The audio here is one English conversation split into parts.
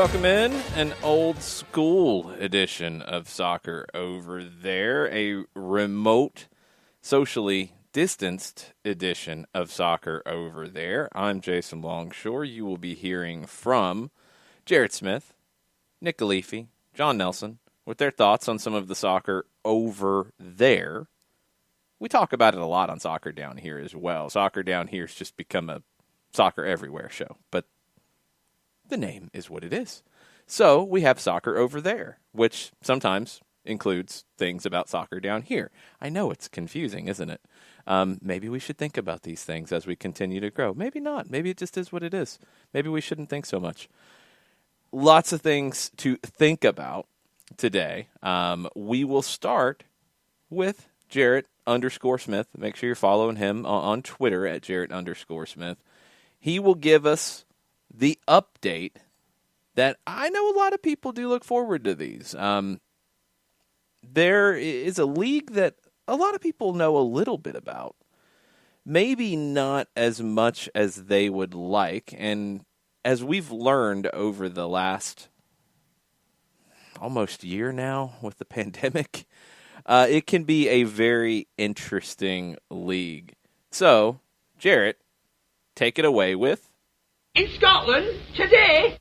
welcome in an old school edition of Soccer Over There, a remote, socially distanced edition of Soccer Over There. I'm Jason Longshore. You will be hearing from Jared Smith, Nick Galifi, John Nelson, with their thoughts on some of the soccer over there. We talk about it a lot on Soccer Down Here as well. Soccer Down Here has just become a Soccer Everywhere show, but the name is what it is. So we have Soccer Over There, which sometimes includes things about Soccer Down Here. I know it's confusing, isn't it? Maybe we should think about these things as we continue to grow. Maybe not. Maybe it just is what it is. Maybe we shouldn't think so much. Lots of things to think about today. We will start with Jarrett_Smith. Make sure you're following him on Twitter at Jarrett_Smith. He will give us the update that I know a lot of people do look forward to these. There is a league that a lot of people know a little bit about. Maybe not as much as they would like. And as we've learned over the last almost year now with the pandemic, it can be a very interesting league. So, Jarrett, take it away with in Scotland today.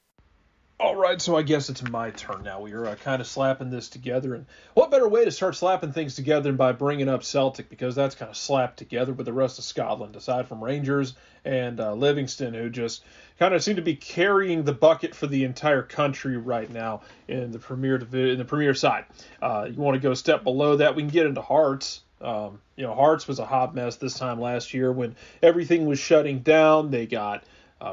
All right, so I guess it's my turn now. We are kind of slapping this together, and what better way to start slapping things together than by bringing up Celtic, because that's kind of slapped together with the rest of Scotland, aside from Rangers and Livingston, who just kind of seem to be carrying the bucket for the entire country right now in the Premier side. You want to go a step below that, we can get into Hearts. Hearts was a hot mess this time last year when everything was shutting down. They got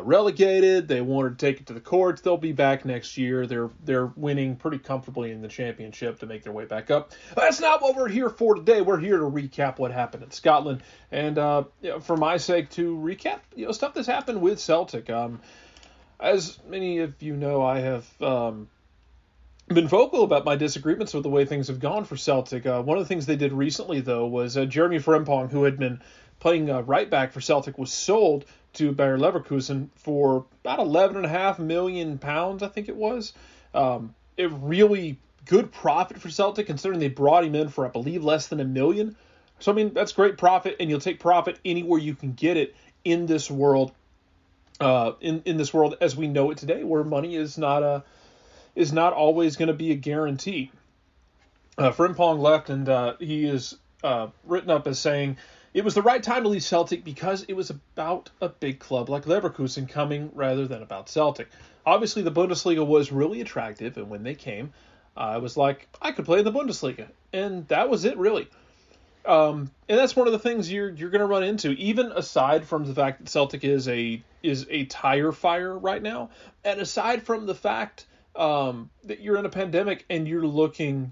relegated. They wanted to take it to the courts. They'll be back next year. They're winning pretty comfortably in the championship to make their way back up. That's not what we're here for today. We're here to recap what happened in Scotland, and for my sake, to recap stuff that's happened with Celtic. As many of you know, I have been vocal about my disagreements with the way things have gone for Celtic. One of the things they did recently, though, was Jeremy Frimpong, who had been playing right back for Celtic, was sold to Bayer Leverkusen for about £11.5 million, I think it was. A really good profit for Celtic, considering they brought him in for, I believe, less than $1 million. So, I mean, that's great profit, and you'll take profit anywhere you can get it in this world. In this world as we know it today, where money is not always going to be a guarantee. Frimpong left, and he is written up as saying, "It was the right time to leave Celtic because it was about a big club like Leverkusen coming rather than about Celtic. Obviously, the Bundesliga was really attractive, and when they came, I was like, I could play in the Bundesliga." And that was it, really. And that's one of the things you're going to run into, even aside from the fact that Celtic is a tire fire right now, and aside from the fact that you're in a pandemic and you're looking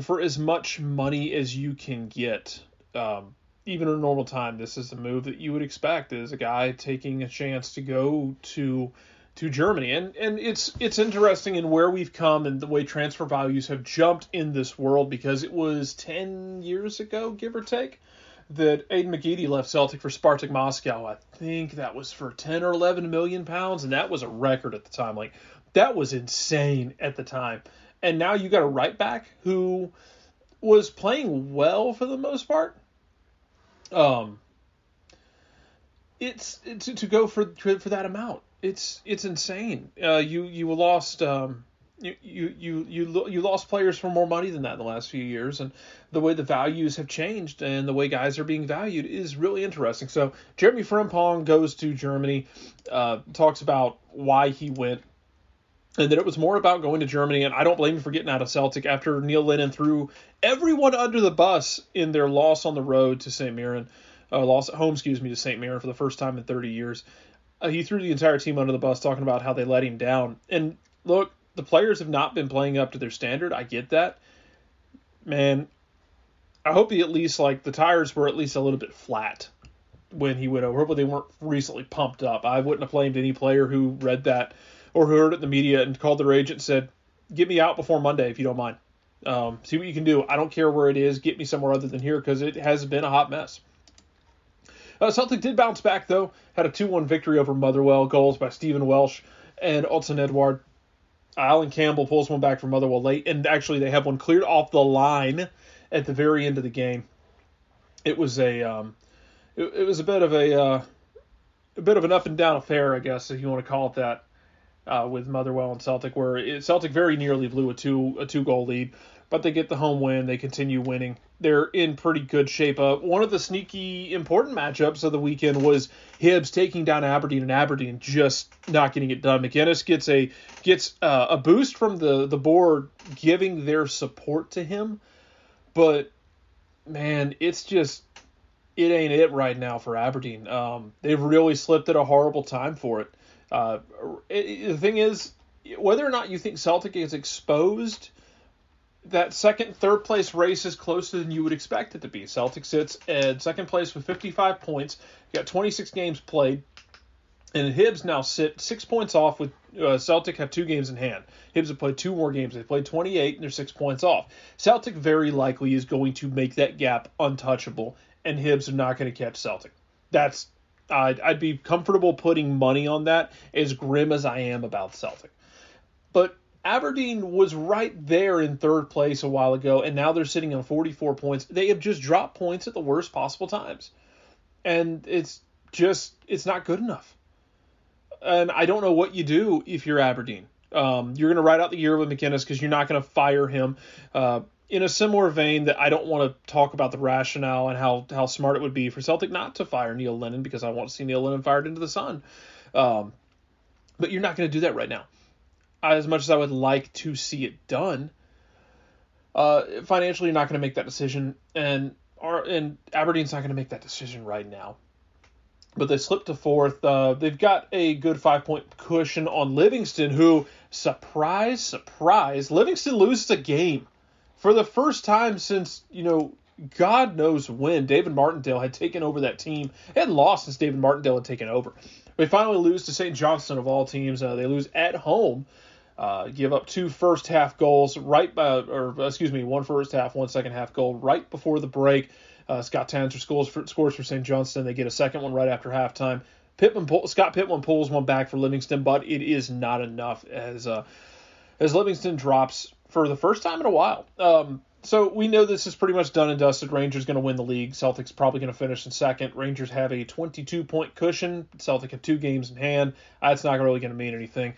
for as much money as you can get. Even in a normal time, this is a move that you would expect as a guy taking a chance to go to Germany. And it's interesting in where we've come and the way transfer values have jumped in this world, because it was 10 years ago, give or take, that Aidan McGeady left Celtic for Spartak Moscow. I think that was for 10 or 11 million pounds, and that was a record at the time. Like, that was insane at the time. And now you got a right back who was playing well for the most part. It's to go for that amount. It's insane. You lost you lost players for more money than that in the last few years, and the way the values have changed and the way guys are being valued is really interesting. So Jeremy Frimpong goes to Germany, talks about why he went, and that it was more about going to Germany, and I don't blame him for getting out of Celtic after Neil Lennon threw everyone under the bus in their loss on the road to St. Mirren, loss at home, to St. Mirren for the first time in 30 years. He threw the entire team under the bus, talking about how they let him down. And look, the players have not been playing up to their standard. I get that. Man, I hope he at least, the tires were at least a little bit flat when he went over. Hopefully they weren't recently pumped up. I wouldn't have blamed any player who read that or who heard it in the media and called their agent and said, "Get me out before Monday if you don't mind. See what you can do. I don't care where it is. Get me somewhere other than here," because it has been a hot mess. Celtic did bounce back, though. Had a 2-1 victory over Motherwell. Goals by Stephen Welsh and Alton Edward. Alan Campbell pulls one back from Motherwell late, and actually they have one cleared off the line at the very end of the game. It was it was a bit of an up and down affair, I guess, if you want to call it that, with Motherwell and Celtic, where Celtic very nearly blew a two goal lead, but they get the home win. They continue winning. They're in pretty good shape. One of the sneaky important matchups of the weekend was Hibs taking down Aberdeen, and Aberdeen just not getting it done. McInnes gets a boost from the board, giving their support to him, but man, it ain't it right now for Aberdeen. They've really slipped at a horrible time for it. The thing is, whether or not you think Celtic is exposed, that second, third place race is closer than you would expect it to be. Celtic sits at second place with 55 points. Got 26 games played. And Hibs now sit 6 points off with Celtic have 2 games in hand. Hibs have played 2 more games. They played 28 and they're 6 points off. Celtic very likely is going to make that gap untouchable, and Hibs are not going to catch Celtic. I'd be comfortable putting money on that, as grim as I am about Celtic. But Aberdeen was right there in third place a while ago, and now they're sitting on 44 points. They have just dropped points at the worst possible times. And it's not good enough. And I don't know what you do if you're Aberdeen. You're going to ride out the year with McInnes because you're not going to fire him. In a similar vein that I don't want to talk about the rationale and how smart it would be for Celtic not to fire Neil Lennon, because I want to see Neil Lennon fired into the sun. But you're not going to do that right now. As much as I would like to see it done, financially you're not going to make that decision, and Aberdeen's not going to make that decision right now. But they slipped to fourth. They've got a good 5-point cushion on Livingston, who, surprise, surprise, Livingston loses a game for the first time since, God knows when David Martindale had taken over that team. They hadn't lost since David Martindale had taken over. They finally lose to St. Johnstone of all teams. They lose at home. Give up 2 first half goals one first half, 1 second half goal right before the break. Scott Tanzer scores for St. Johnstone. They get a second one right after halftime. Scott Pittman pulls one back for Livingston, but it is not enough as Livingston drops for the first time in a while. So we know this is pretty much done and dusted. Rangers going to win the league. Celtic's probably going to finish in second. Rangers have a 22-point cushion. Celtic have 2 games in hand. That's not really going to mean anything.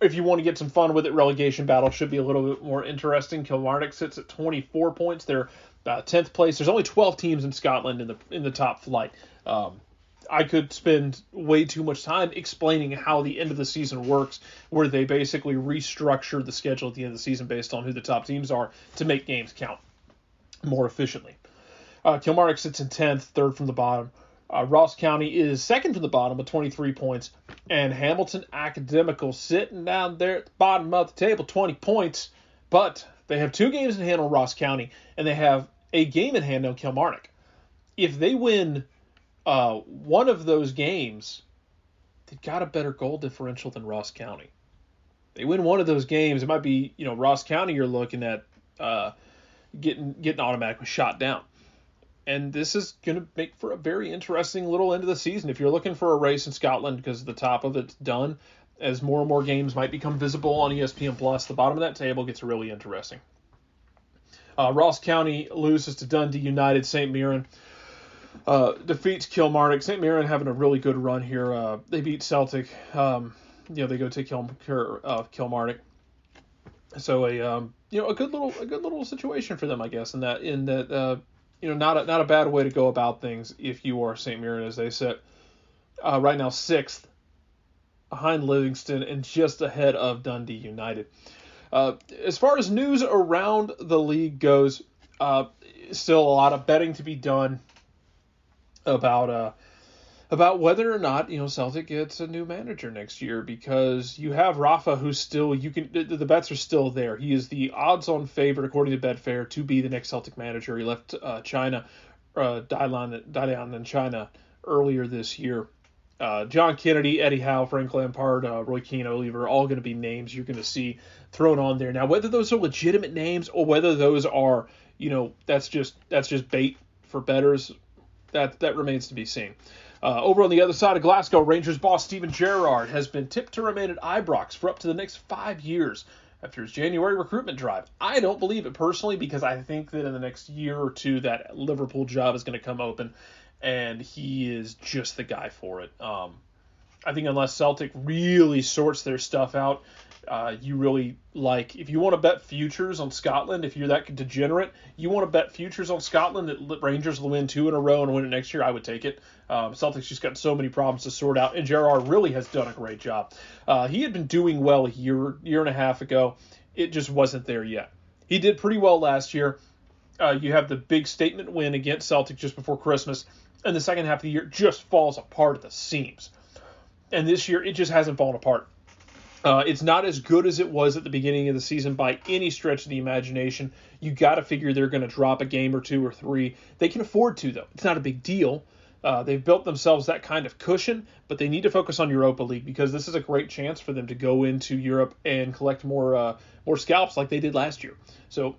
If you want to get some fun with it, relegation battle should be a little bit more interesting. Kilmarnock sits at 24 points. They're 10th place. There's only 12 teams in Scotland in the top flight. I could spend way too much time explaining how the end of the season works, where they basically restructure the schedule at the end of the season based on who the top teams are to make games count more efficiently. Kilmarnock sits in 10th, third from the bottom. Ross County is second from the bottom with 23 points. And Hamilton Academical sitting down there at the bottom of the table, 20 points. But they have 2 games in hand on Ross County, and they have a game in hand on Kilmarnock. If they win one of those games, they've got a better goal differential than Ross County. They win one of those games, it might be, Ross County you're looking at getting automatically shot down. And this is going to make for a very interesting little end of the season. If you're looking for a race in Scotland because the top of it's done, as more and more games might become visible on ESPN+, the bottom of that table gets really interesting. Ross County loses to Dundee United. St. Mirren defeats Kilmarnock. St. Mirren having a really good run here. They beat Celtic. They go take Kilmarnock. So a good little situation for them, I guess. In that not a bad way to go about things if you are St. Mirren, as they sit right now 6th behind Livingston and just ahead of Dundee United. As far as news around the league goes, still a lot of betting to be done about whether or not Celtic gets a new manager next year, because you have Rafa, who's still the bets are still there. He is the odds-on favorite according to Betfair to be the next Celtic manager. He left Dalian in China earlier this year. John Kennedy, Eddie Howe, Frank Lampard, Roy Keane, Oliver, all going to be names you're going to see thrown on there. Now, whether those are legitimate names or whether those are, that's just bait for bettors, that remains to be seen. Over on the other side of Glasgow, Rangers boss Steven Gerrard has been tipped to remain at Ibrox for up to the next 5 years after his January recruitment drive. I don't believe it personally because I think that in the next year or two that Liverpool job is going to come open, and he is just the guy for it. I think unless Celtic really sorts their stuff out, you really if you want to bet futures on Scotland, if you're that degenerate, you want to bet futures on Scotland that Rangers will win 2 in a row and win it next year, I would take it. Celtic's just got so many problems to sort out, and Gerrard really has done a great job. He had been doing well a year and a half ago. It just wasn't there yet. He did pretty well last year. You have the big statement win against Celtic just before Christmas, and the second half of the year just falls apart at the seams. And this year, it just hasn't fallen apart. It's not as good as it was at the beginning of the season by any stretch of the imagination. You got to figure they're going to drop a game or 2 or 3. They can afford to, though. It's not a big deal. They've built themselves that kind of cushion, but they need to focus on Europa League because this is a great chance for them to go into Europe and collect more scalps like they did last year. So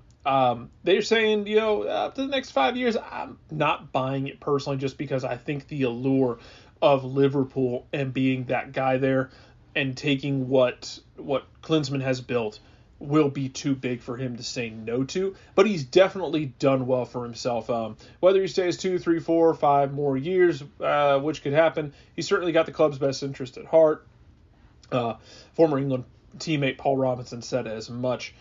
they're saying, up to the next 5 years, I'm not buying it personally just because I think the allure of Liverpool and being that guy there and taking what Klinsmann has built will be too big for him to say no to. But he's definitely done well for himself. Whether he stays 2, 3, 4, 5 more years, which could happen, he's certainly got the club's best interest at heart. Former England teammate Paul Robinson said as much.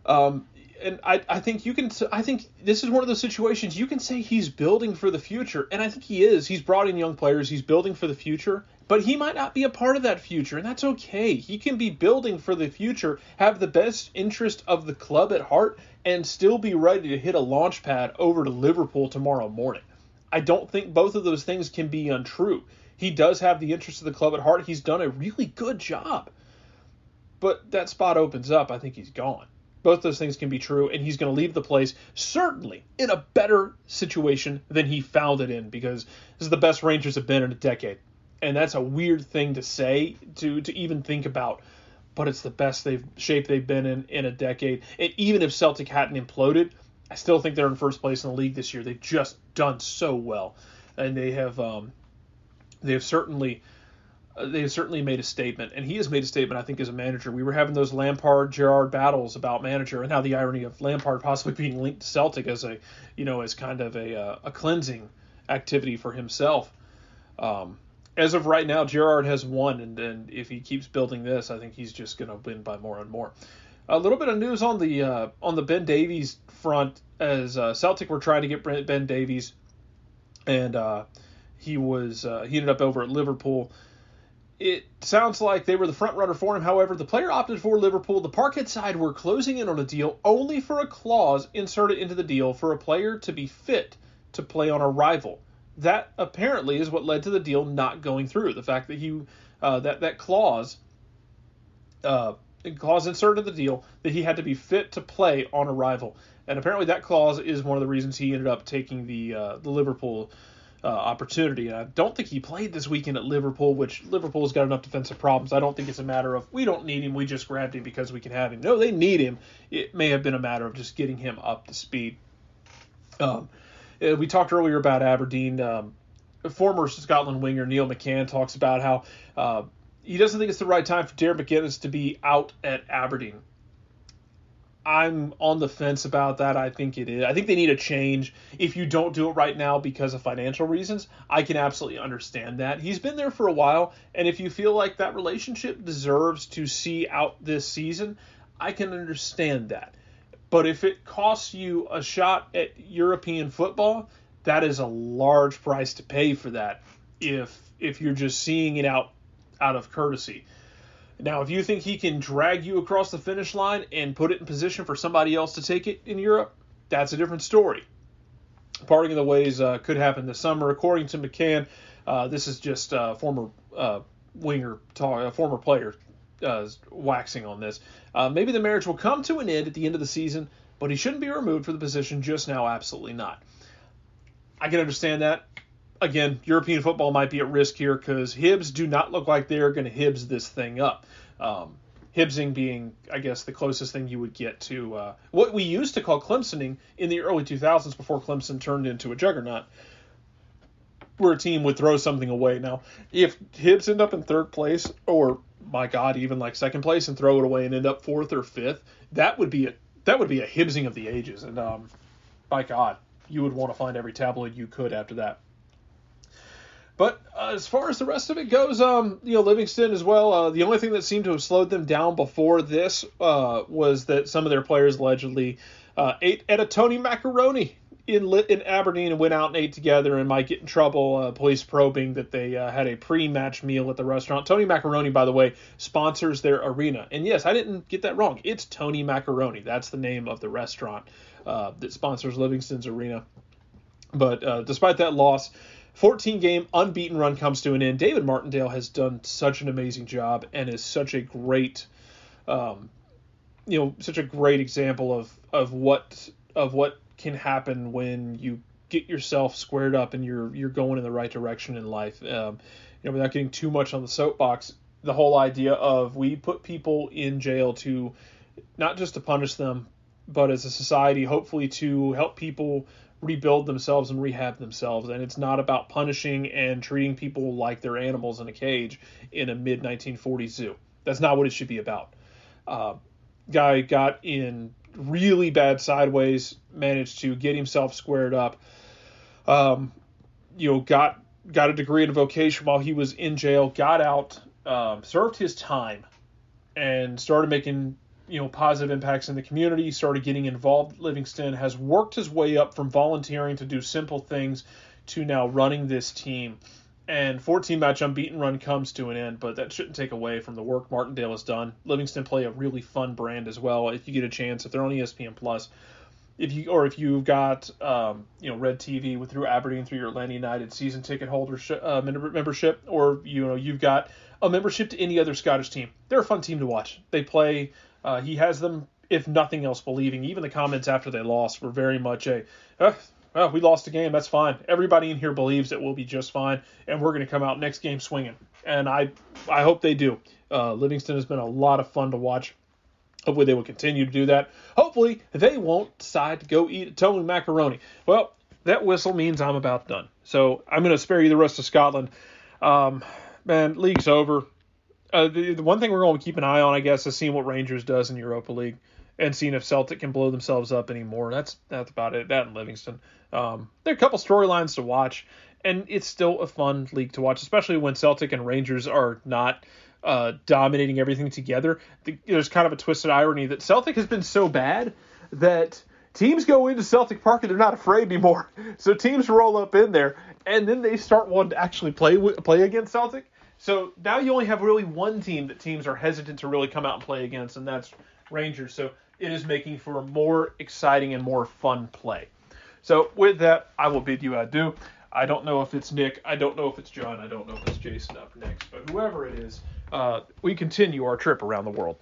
And I think this is one of those situations you can say he's building for the future, and I think he is. He's brought in young players. He's building for the future, but he might not be a part of that future, and that's okay. He can be building for the future, have the best interest of the club at heart, and still be ready to hit a launch pad over to Liverpool tomorrow morning. I don't think both of those things can be untrue. He does have the interest of the club at heart. He's done a really good job, but that spot opens up. I think he's gone. Both those things can be true, and he's going to leave the place certainly in a better situation than he found it in, because this is the best Rangers have been in a decade. And that's a weird thing to say, to even think about, but it's the best shape they've been in a decade. And even if Celtic hadn't imploded, I still think they're in first place in the league this year. They've just done so well, and they have certainly made a statement, and he has made a statement, I think, as a manager. We were having those Lampard-Gerrard battles about manager, and now the irony of Lampard possibly being linked to Celtic as as kind of a cleansing activity for himself. As of right now, Gerrard has won, and if he keeps building this, I think he's just going to win by more and more. A little bit of news on the Ben Davies front, as Celtic were trying to get Ben Davies, and he ended up over at Liverpool. It sounds like they were the front runner for him. However, the player opted for Liverpool. The Parkhead side were closing in on a deal only for a clause inserted into the deal for a player to be fit to play on a rival. That apparently is what led to the deal not going through. The fact that that clause inserted in the deal that he had to be fit to play on a rival, and apparently that clause is one of the reasons he ended up taking the Liverpool opportunity. And I don't think he played this weekend at Liverpool, which Liverpool's got enough defensive problems. I don't think it's a matter of we don't need him, we just grabbed him because we can have him. No, they need him. It may have been a matter of just getting him up to speed. We talked earlier about Aberdeen. Former Scotland winger Neil McCann talks about how he doesn't think it's the right time for Darren McGuinness to be out at Aberdeen. I'm on the fence about that. I think it is. I think they need a change. If you don't do it right now because of financial reasons, I can absolutely understand that. He's been there for a while, and if you feel like that relationship deserves to see out this season, I can understand that. But if it costs you a shot at European football, that is a large price to pay for that if you're just seeing it out of courtesy. Now, if you think he can drag you across the finish line and put it in position for somebody else to take it in Europe, that's a different story. Parting of the ways could happen this summer. According to McCann, this is just former winger, former player waxing on this. Maybe the marriage will come to an end at the end of the season, but he shouldn't be removed for the position just now. Absolutely not. I can understand that. Again, European football might be at risk here because Hibs do not look like they're going to Hibs this thing up. Hibsing being, I guess, the closest thing you would get to what we used to call Clemsoning in the early 2000s before Clemson turned into a juggernaut. where a team would throw something away. Now, if Hibs end up in third place, or my God, even like second place and throw it away and end up fourth or fifth, that would be a Hibsing of the ages. And by God, you would want to find every tabloid you could after that. But as far as the rest of it goes, Livingston as well. The only thing that seemed to have slowed them down before this was that some of their players allegedly ate at a Tony Macaroni in Aberdeen and went out and ate together and might get in trouble. Police probing that they had a pre-match meal at the restaurant. Tony Macaroni, by the way, sponsors their arena. And yes, I didn't get that wrong. It's Tony Macaroni. That's the name of the restaurant that sponsors Livingston's arena. But despite that loss, 14-game unbeaten run comes to an end. David Martindale has done such an amazing job and is such a great, such a great example of what can happen when you get yourself squared up and you're going in the right direction in life. Without getting too much on the soapbox, the whole idea of we put people in jail to not just to punish them, but as a society, hopefully to help people rebuild themselves and rehab themselves. And it's not about punishing and treating people like they're animals in a cage in a mid-1940s zoo. That's not what it should be about. Guy got in really bad sideways, managed to get himself squared up, got a degree in vocation while he was in jail, got out, served his time, and started making positive impacts in the community, started getting involved. Livingston has worked his way up from volunteering to do simple things to now running this team. And 14-match unbeaten run comes to an end, but that shouldn't take away from the work Martindale has done. Livingston play a really fun brand as well. If you get a chance, if they're on ESPN Plus, if you've got Red TV through Aberdeen through your Atlanta United season ticket holder membership, or you've got a membership to any other Scottish team, they're a fun team to watch. They play. He has them, if nothing else, believing. Even the comments after they lost were very much we lost a game, that's fine. Everybody in here believes that we'll be just fine, and we're going to come out next game swinging. And I hope they do. Livingston has been a lot of fun to watch. Hopefully they will continue to do that. Hopefully they won't decide to go eat Tony Macaroni. Well, that whistle means I'm about done. So I'm going to spare you the rest of Scotland. Man, league's over. The one thing we're going to keep an eye on, I guess, is seeing what Rangers does in Europa League and seeing if Celtic can blow themselves up anymore. That's about it. That and Livingston. There are a couple storylines to watch, and it's still a fun league to watch, especially when Celtic and Rangers are not dominating everything together. There's kind of a twisted irony that Celtic has been so bad that teams go into Celtic Park and they're not afraid anymore. So teams roll up in there, and then they start wanting to actually play against Celtic. So now you only have really one team that teams are hesitant to really come out and play against, and that's Rangers. So it is making for a more exciting and more fun play. So with that, I will bid you adieu. I don't know if it's Nick. I don't know if it's John. I don't know if it's Jason up next. But whoever it is, we continue our trip around the world.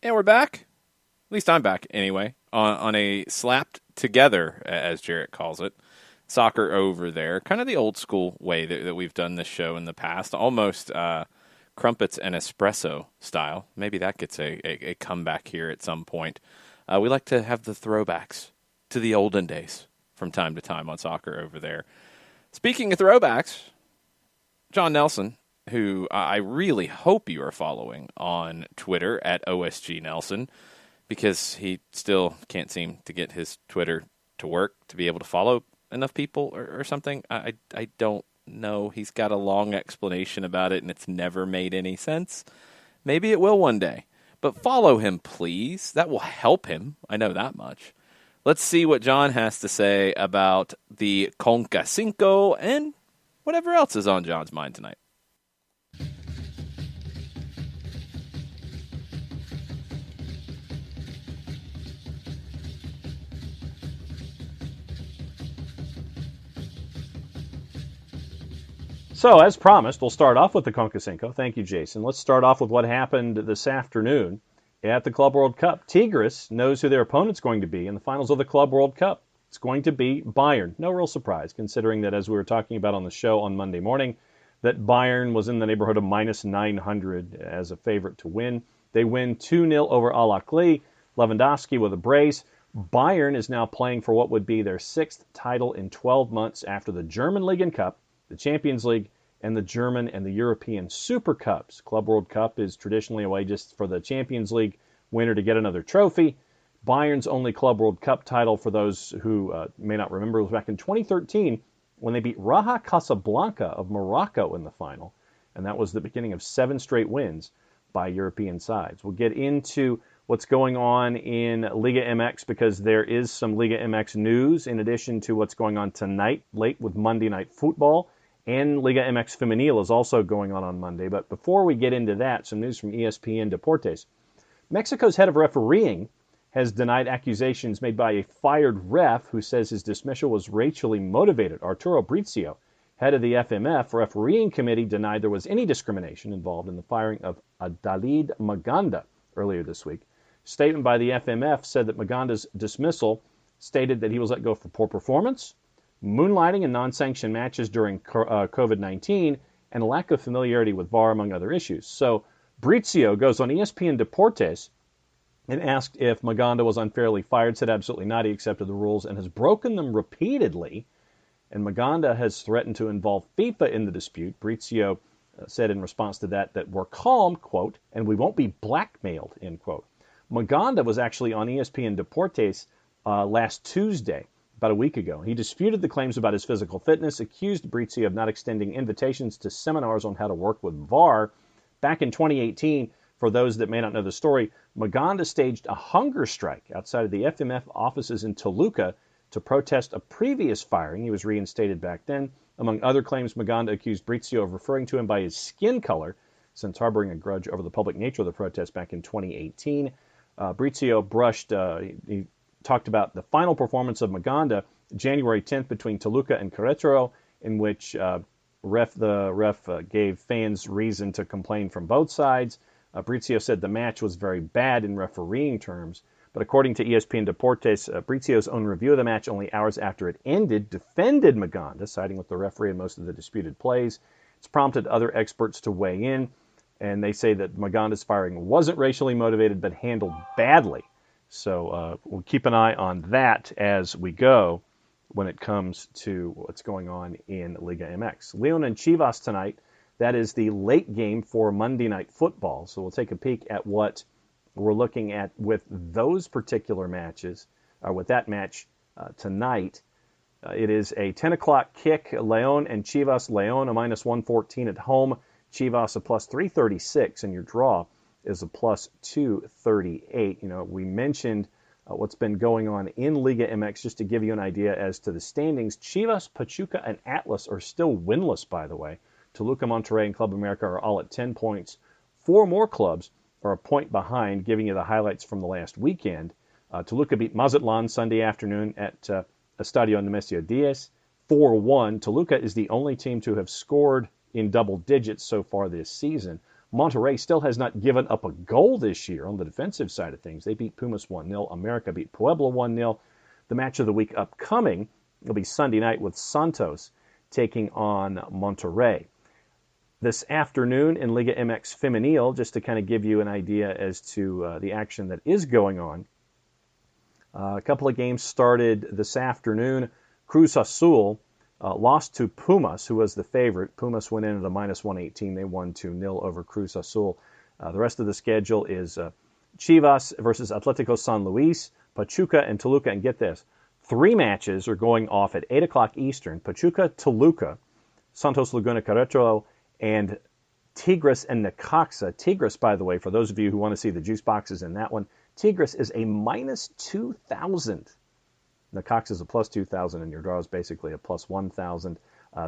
And we're back. At least I'm back anyway. On a slapped together, as Jarrett calls it. Soccer over there. Kind of the old school way that we've done this show in the past. Almost crumpets and espresso style. Maybe that gets a comeback here at some point. We like to have the throwbacks to the olden days from time to time on Soccer over there. Speaking of throwbacks, John Nelson, who I really hope you are following on Twitter at OSG Nelson, because he still can't seem to get his Twitter to work to be able to follow enough people or something. I don't know. He's got a long explanation about it, and it's never made any sense. Maybe it will one day. But follow him, please. That will help him. I know that much. Let's see what John has to say about the Conca Cinco and whatever else is on John's mind tonight. So, as promised, we'll start off with the Conca Cinco. Thank you, Jason. Let's start off with what happened this afternoon at the Club World Cup. Tigres knows who their opponent's going to be in the finals of the Club World Cup. It's going to be Bayern. No real surprise, considering that, as we were talking about on the show on Monday morning, that Bayern was in the neighborhood of minus 900 as a favorite to win. They win 2-0 over Al-Ahly. Lewandowski with a brace. Bayern is now playing for what would be their 6th title in 12 months after the German League and Cup, the Champions League, and the German and the European Super Cups. Club World Cup is traditionally a way just for the Champions League winner to get another trophy. Bayern's only Club World Cup title, for those who may not remember, was back in 2013 when they beat Raja Casablanca of Morocco in the final. And that was the beginning of 7 straight wins by European sides. We'll get into what's going on in Liga MX because there is some Liga MX news in addition to what's going on tonight, late with Monday Night Football. And Liga MX Femenil is also going on Monday. But before we get into that, some news from ESPN Deportes. Mexico's head of refereeing has denied accusations made by a fired ref who says his dismissal was racially motivated. Arturo Bricio, head of the FMF refereeing committee, denied there was any discrimination involved in the firing of Adalid Maganda earlier this week. A statement by the FMF said that Maganda's dismissal stated that he was let go for poor performance, moonlighting in non-sanctioned matches during COVID-19, and a lack of familiarity with VAR, among other issues. So Bricio goes on ESPN Deportes and asked if Maganda was unfairly fired, said absolutely not. He accepted the rules and has broken them repeatedly. And Maganda has threatened to involve FIFA in the dispute. Bricio said in response to that we're calm, quote, and we won't be blackmailed, end quote. Maganda was actually on ESPN Deportes last Tuesday, about a week ago. He disputed the claims about his physical fitness, accused Bricio of not extending invitations to seminars on how to work with VAR. Back in 2018, for those that may not know the story, Maganda staged a hunger strike outside of the FMF offices in Toluca to protest a previous firing. He was reinstated back then. Among other claims, Maganda accused Bricio of referring to him by his skin color, since harboring a grudge over the public nature of the protest back in 2018. Bricio he talked about the final performance of Maganda January 10th between Toluca and Querétaro, in which the ref gave fans reason to complain from both sides. Bricio said the match was very bad in refereeing terms, but according to ESPN Deportes, Bricio's own review of the match only hours after it ended defended Maganda, siding with the referee in most of the disputed plays. It's prompted other experts to weigh in, and they say that Maganda's firing wasn't racially motivated but handled badly. So we'll keep an eye on that as we go when it comes to what's going on in Liga MX. León and Chivas tonight. That is the late game for Monday Night Football. So we'll take a peek at what we're looking at with those particular matches, or with that match tonight. It is a 10 o'clock kick. León and Chivas. León a minus 114 at home. Chivas a plus 336, and your draw is a plus 238. We mentioned what's been going on in Liga MX just to give you an idea as to the standings. Chivas, Pachuca, and Atlas are still winless, by the way. Toluca, Monterrey, and Club America are all at 10 points. 4 more clubs are a point behind, giving you the highlights from the last weekend. Toluca beat Mazatlan Sunday afternoon at Estadio Nemesio Diaz, 4-1. Toluca is the only team to have scored in double digits so far this season. Monterrey still has not given up a goal this year on the defensive side of things. They beat Pumas 1-0. America beat Puebla 1-0. The match of the week upcoming will be Sunday night with Santos taking on Monterrey. This afternoon in Liga MX Femenil, just to kind of give you an idea as to the action that is going on, a couple of games started this afternoon. Cruz Azul lost to Pumas, who was the favorite. Pumas went in at a minus 118. They won 2-0 over Cruz Azul. The rest of the schedule is Chivas versus Atlético San Luis, Pachuca, and Toluca. And get this, 3 matches are going off at 8 o'clock Eastern. Pachuca, Toluca, Santos Laguna, Querétaro, and Tigres and Necaxa. Tigres, by the way, for those of you who want to see the juice boxes in that one, Tigres is a minus 2,000. Necaxa is a plus 2,000, and your draw is basically a plus 1,000.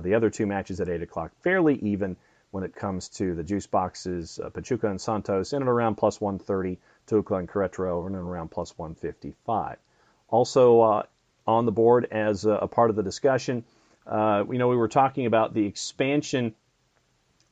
The other 2 matches at 8 o'clock, fairly even when it comes to the juice boxes. Pachuca and Santos in and around plus 130. Toluca and Querétaro in and around plus 155. Also on the board as a part of the discussion, we were talking about the expansion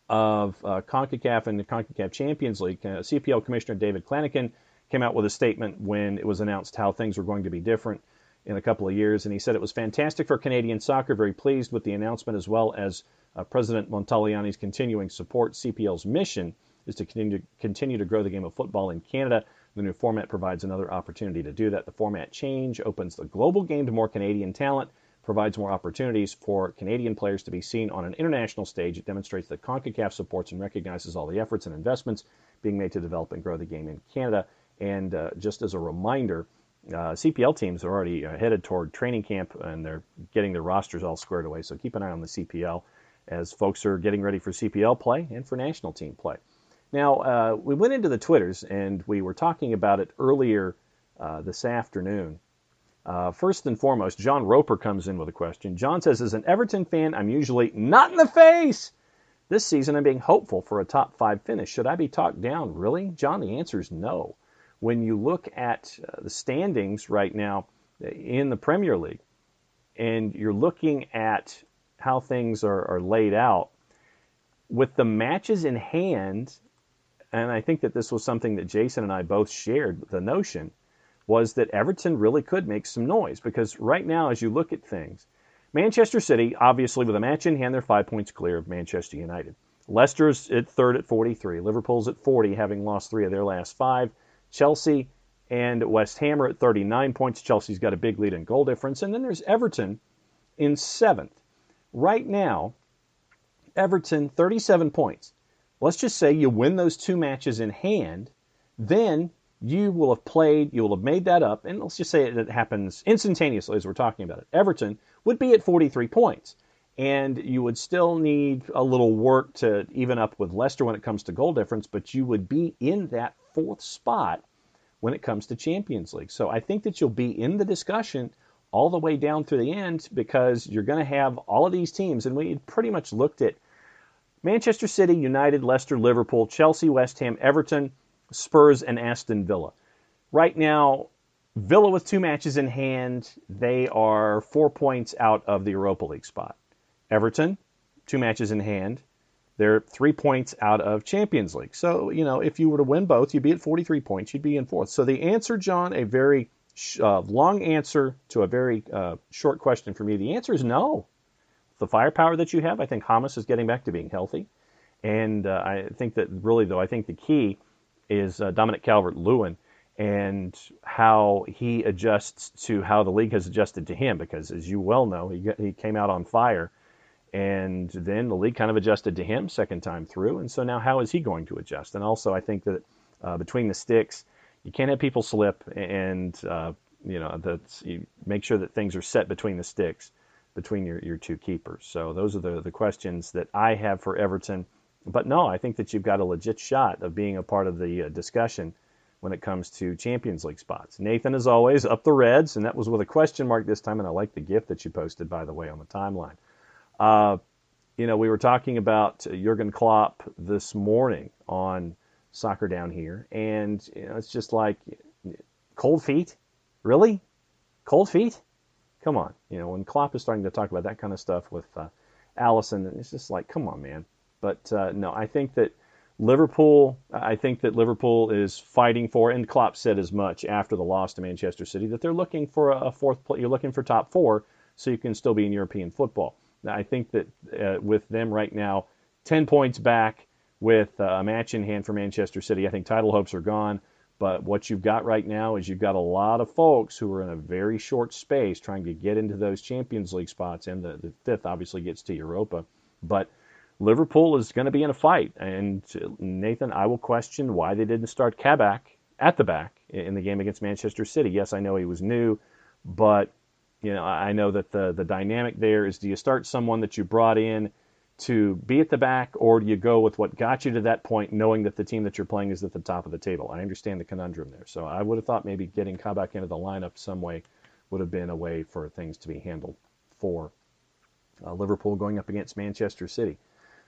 of CONCACAF and the CONCACAF Champions League. CPL Commissioner David Klanikin came out with a statement when it was announced how things were going to be different in a couple of years. And he said it was fantastic for Canadian soccer, very pleased with the announcement, as well as President Montaliani's continuing support. CPL's mission is to continue to grow the game of football in Canada. The new format provides another opportunity to do that. The format change opens the global game to more Canadian talent, provides more opportunities for Canadian players to be seen on an international stage. It demonstrates that CONCACAF supports and recognizes all the efforts and investments being made to develop and grow the game in Canada. And just as a reminder, CPL teams are already headed toward training camp, and they're getting their rosters all squared away. So keep an eye on the CPL as folks are getting ready for CPL play and for national team play. Now, we went into the Twitters, and we were talking about it earlier this afternoon. First and foremost, John Roper comes in with a question. John says, as an Everton fan, I'm usually not in the face. This season, I'm being hopeful for a top 5 finish. Should I be talked down? Really? John, the answer is no. When you look at the standings right now in the Premier League, and you're looking at how things are laid out, with the matches in hand, and I think that this was something that Jason and I both shared, the notion, was that Everton really could make some noise. Because right now, as you look at things, Manchester City, obviously with a match in hand, they're 5 points clear of Manchester United. Leicester's at third at 43. Liverpool's at 40, having lost 3 of their last 5. Chelsea and West Ham are at 39 points. Chelsea's got a big lead in goal difference. And then there's Everton in 7th. Right now, Everton, 37 points. Let's just say you win those 2 matches in hand, then you will have played, you will have made that up, and let's just say it happens instantaneously as we're talking about it. Everton would be at 43 points, and you would still need a little work to even up with Leicester when it comes to goal difference, but you would be in that 4th spot when it comes to Champions League. So I think that you'll be in the discussion all the way down through the end, because you're going to have all of these teams, and we pretty much looked at Manchester City, United, Leicester, Liverpool, Chelsea, West Ham, Everton, Spurs, and Aston Villa. Right now, Villa with 2 matches in hand, they are 4 points out of the Europa League spot. Everton, 2 matches in hand, they're 3 points out of Champions League. So, if you were to win both, you'd be at 43 points, you'd be in 4th. So the answer, John, a very long answer to a very short question for me, the answer is no. The firepower that you have, I think Hamas is getting back to being healthy. And I think that really, though, I think the key is Dominic Calvert-Lewin and how he adjusts to how the league has adjusted to him. Because as you well know, he came out on fire, and then the league kind of adjusted to him second time through. And so now how is he going to adjust? And also I think that between the sticks, you can't have people slip, and you make sure that things are set between the sticks, between your 2 keepers. So those are the questions that I have for Everton. But no, I think that you've got a legit shot of being a part of the discussion when it comes to Champions League spots. Nathan, as always, up the Reds, and that was with a question mark this time, and I like the gift that you posted, by the way, on the timeline. We were talking about Jurgen Klopp this morning on Soccer Down Here, and it's just like, cold feet? Really? Cold feet? Come on. When Klopp is starting to talk about that kind of stuff with Allison, it's just like, come on, man. But no, I think that Liverpool is fighting for, and Klopp said as much after the loss to Manchester City, that they're looking for a 4th place. You're looking for top 4 so you can still be in European football. Now, I think that with them right now, 10 points back with a match in hand for Manchester City, I think title hopes are gone. But what you've got right now is you've got a lot of folks who are in a very short space trying to get into those Champions League spots, and the 5th obviously gets to Europa. But Liverpool is going to be in a fight. And Nathan, I will question why they didn't start Kabak at the back in the game against Manchester City. Yes, I know he was new, but I know that the dynamic there is, do you start someone that you brought in to be at the back, or do you go with what got you to that point, knowing that the team that you're playing is at the top of the table? I understand the conundrum there. So I would have thought maybe getting Kabak into the lineup some way would have been a way for things to be handled for Liverpool going up against Manchester City.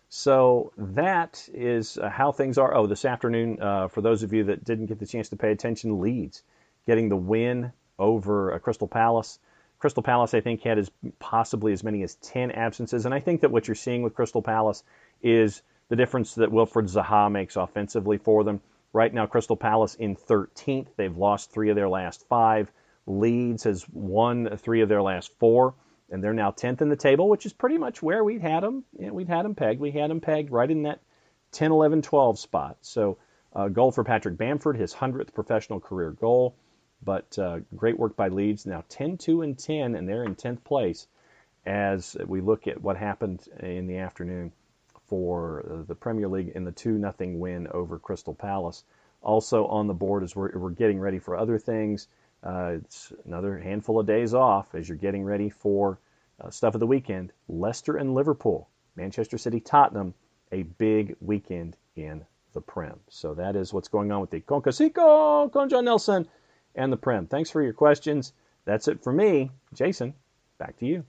So that is how things are. Oh, this afternoon, for those of you that didn't get the chance to pay attention, Leeds getting the win over Crystal Palace. Crystal Palace, I think, had possibly as many as 10 absences. And I think that what you're seeing with Crystal Palace is the difference that Wilfried Zaha makes offensively for them. Right now, Crystal Palace in 13th. They've lost 3 of their last 5. Leeds has won 3 of their last 4, and they're now 10th in the table, which is pretty much where we'd had them. We'd had them pegged. We had them pegged right in that 10, 11, 12 spot. So goal for Patrick Bamford, his 100th professional career goal. But great work by Leeds, now 10-2-10, and they're in 10th place as we look at what happened in the afternoon for the Premier League in the 2-0 win over Crystal Palace. Also on the board as we're getting ready for other things. It's another handful of days off as you're getting ready for stuff of the weekend. Leicester and Liverpool, Manchester City, Tottenham, a big weekend in the Prem. So that is what's going on with the Concasico, con John Nelson, and the Prem. Thanks for your questions. That's it for me. Jason, back to you.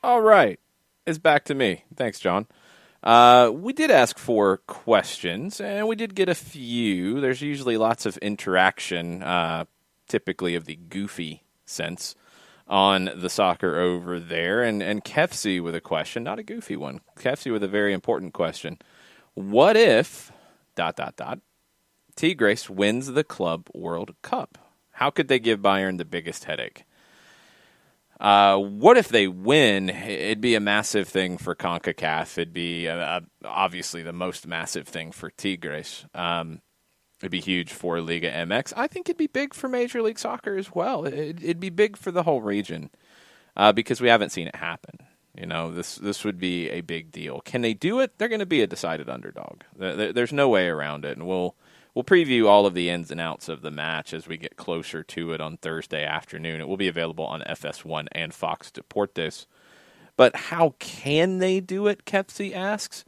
All right. It's back to me. Thanks, John. We did ask for questions, and we did get a few. There's usually lots of interaction, typically of the goofy sense, on the soccer over there. And Kefsi with a question, not a goofy one. Kefsi with a very important question. What if, ... Tigres wins the Club World Cup? How could they give Bayern the biggest headache? What if they win? It'd be a massive thing for CONCACAF. It'd be obviously the most massive thing for Tigres. It'd be huge for Liga MX. I think it'd be big for Major League Soccer as well. It'd be big for the whole region because we haven't seen it happen. You know, this would be a big deal. Can they do it? They're going to be a decided underdog. There's no way around it, and we'll preview all of the ins and outs of the match as we get closer to it on Thursday afternoon. It will be available on FS1 and Fox Deportes. But how can they do it, Kepsi asks?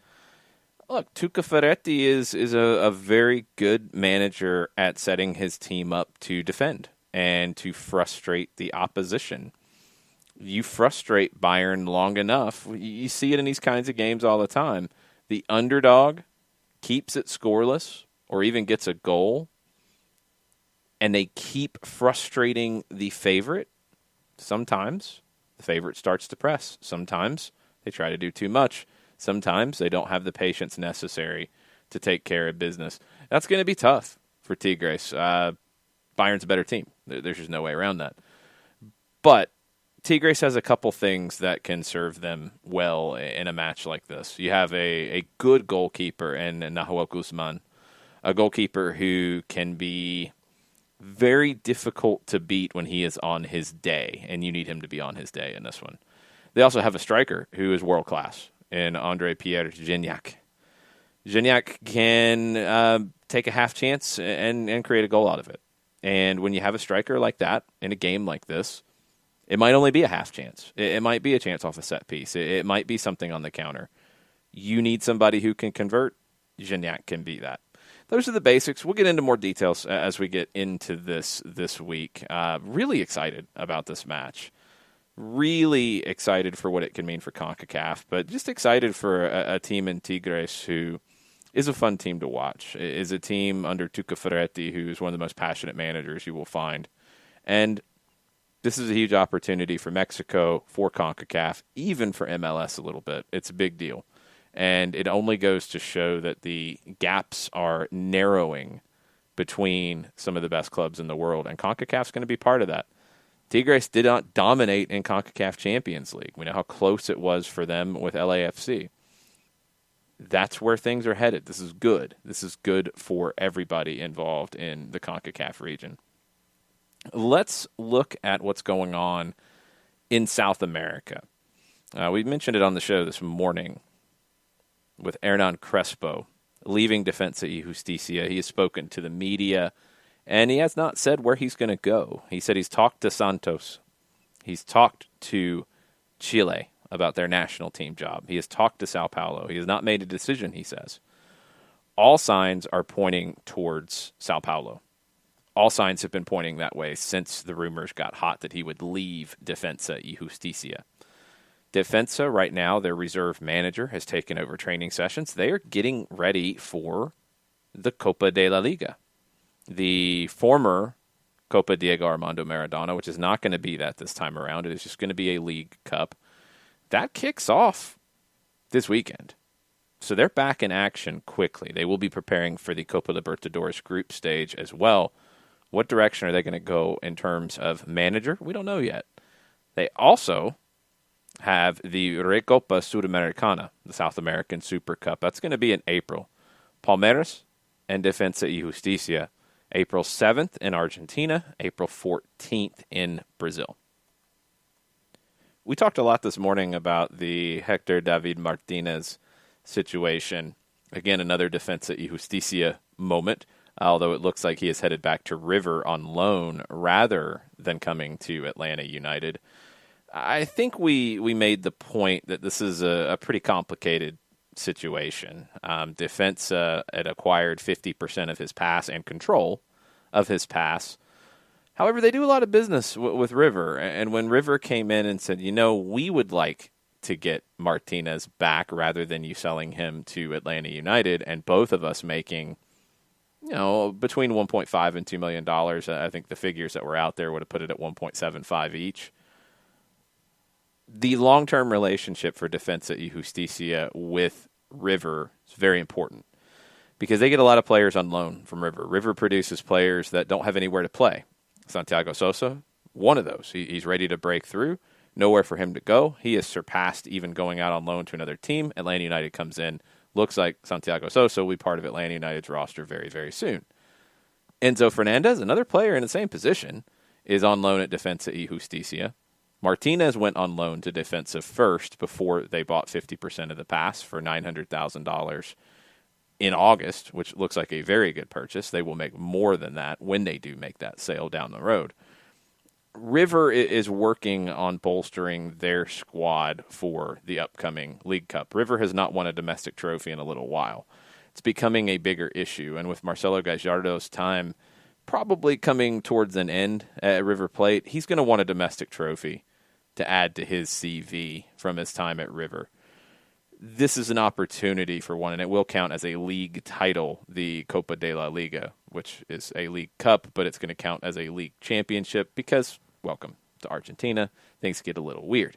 Look, Tuca Ferretti is a very good manager at setting his team up to defend and to frustrate the opposition. You frustrate Bayern long enough. You see it in these kinds of games all the time. The underdog keeps it scoreless or even gets a goal, and they keep frustrating the favorite. Sometimes the favorite starts to press. Sometimes they try to do too much. Sometimes they don't have the patience necessary to take care of business. That's going to be tough for Tigres. Bayern's a better team. There's just no way around that. But Tigres has a couple things that can serve them well in a match like this. You have a good goalkeeper in Nahuel Guzman, a goalkeeper who can be very difficult to beat when he is on his day, and you need him to be on his day in this one. They also have a striker who is world-class in Andre-Pierre Gignac. Gignac can take a half chance and create a goal out of it. And when you have a striker like that in a game like this, it might only be a half chance. It might be a chance off a set piece. It might be something on the counter. You need somebody who can convert. Gignac can be that. Those are the basics. We'll get into more details as we get into this week. Really excited about this match. Really excited for what it can mean for CONCACAF, but just excited for a team in Tigres who is a fun team to watch. Is a team under Tuca Ferretti, who is one of the most passionate managers you will find. And this is a huge opportunity for Mexico, for CONCACAF, even for MLS a little bit. It's a big deal. And it only goes to show that the gaps are narrowing between some of the best clubs in the world, and CONCACAF's going to be part of that. Tigres did not dominate in CONCACAF Champions League. We know how close it was for them with LAFC. That's where things are headed. This is good. This is good for everybody involved in the CONCACAF region. Let's look at what's going on in South America. We mentioned it on the show this morning with Hernan Crespo leaving Defensa y Justicia. He has spoken to the media, and he has not said where he's going to go. He said he's talked to Santos. He's talked to Chile about their national team job. He has talked to Sao Paulo. He has not made a decision, he says. All signs are pointing towards Sao Paulo. All signs have been pointing that way since the rumors got hot that he would leave Defensa y Justicia. Defensa, right now, their reserve manager, has taken over training sessions. They are getting ready for the Copa de la Liga, the former Copa Diego Armando Maradona, which is not going to be that this time around. It is just going to be a League Cup. that kicks off this weekend. So they're back in action quickly. They will be preparing for the Copa Libertadores group stage as well. What direction are they going to go in terms of manager? We don't know yet. They also have the Recopa Sudamericana, the South American Super Cup. That's going to be in April. Palmeiras and Defensa y Justicia, April 7th in Argentina, April 14th in Brazil. We talked a lot this morning about the Hector David Martinez situation. Again, another Defensa y Justicia moment, although it looks like he is headed back to River on loan rather than coming to Atlanta United. I think we made the point that this is a pretty complicated situation. Defensa had acquired 50% of his pass and control of his pass. However, they do a lot of business with River. And when River came in and said, we would like to get Martinez back rather than you selling him to Atlanta United, and both of us making, between $1.5 and $2 million. I think the figures that were out there would have put it at 1.75 each. The long-term relationship for Defensa y Justicia with River is very important because they get a lot of players on loan from River. River produces players that don't have anywhere to play. Santiago Sosa, one of those. He's ready to break through. Nowhere for him to go. He has surpassed even going out on loan to another team. Atlanta United comes in. Looks like Santiago Sosa will be part of Atlanta United's roster very, very soon. Enzo Fernandez, another player in the same position, is on loan at Defensa y Justicia. Martinez went on loan to Defensa first before they bought 50% of the pass for $900,000 in August, which looks like a very good purchase. They will make more than that when they do make that sale down the road. River is working on bolstering their squad for the upcoming League Cup. River has not won a domestic trophy in a little while. It's becoming a bigger issue, and with Marcelo Gallardo's time probably coming towards an end at River Plate, he's going to want a domestic trophy to add to his CV from his time at River. This is an opportunity for one, and it will count as a league title, the Copa de la Liga, which is a league cup, but it's going to count as a league championship because, welcome to Argentina, things get a little weird.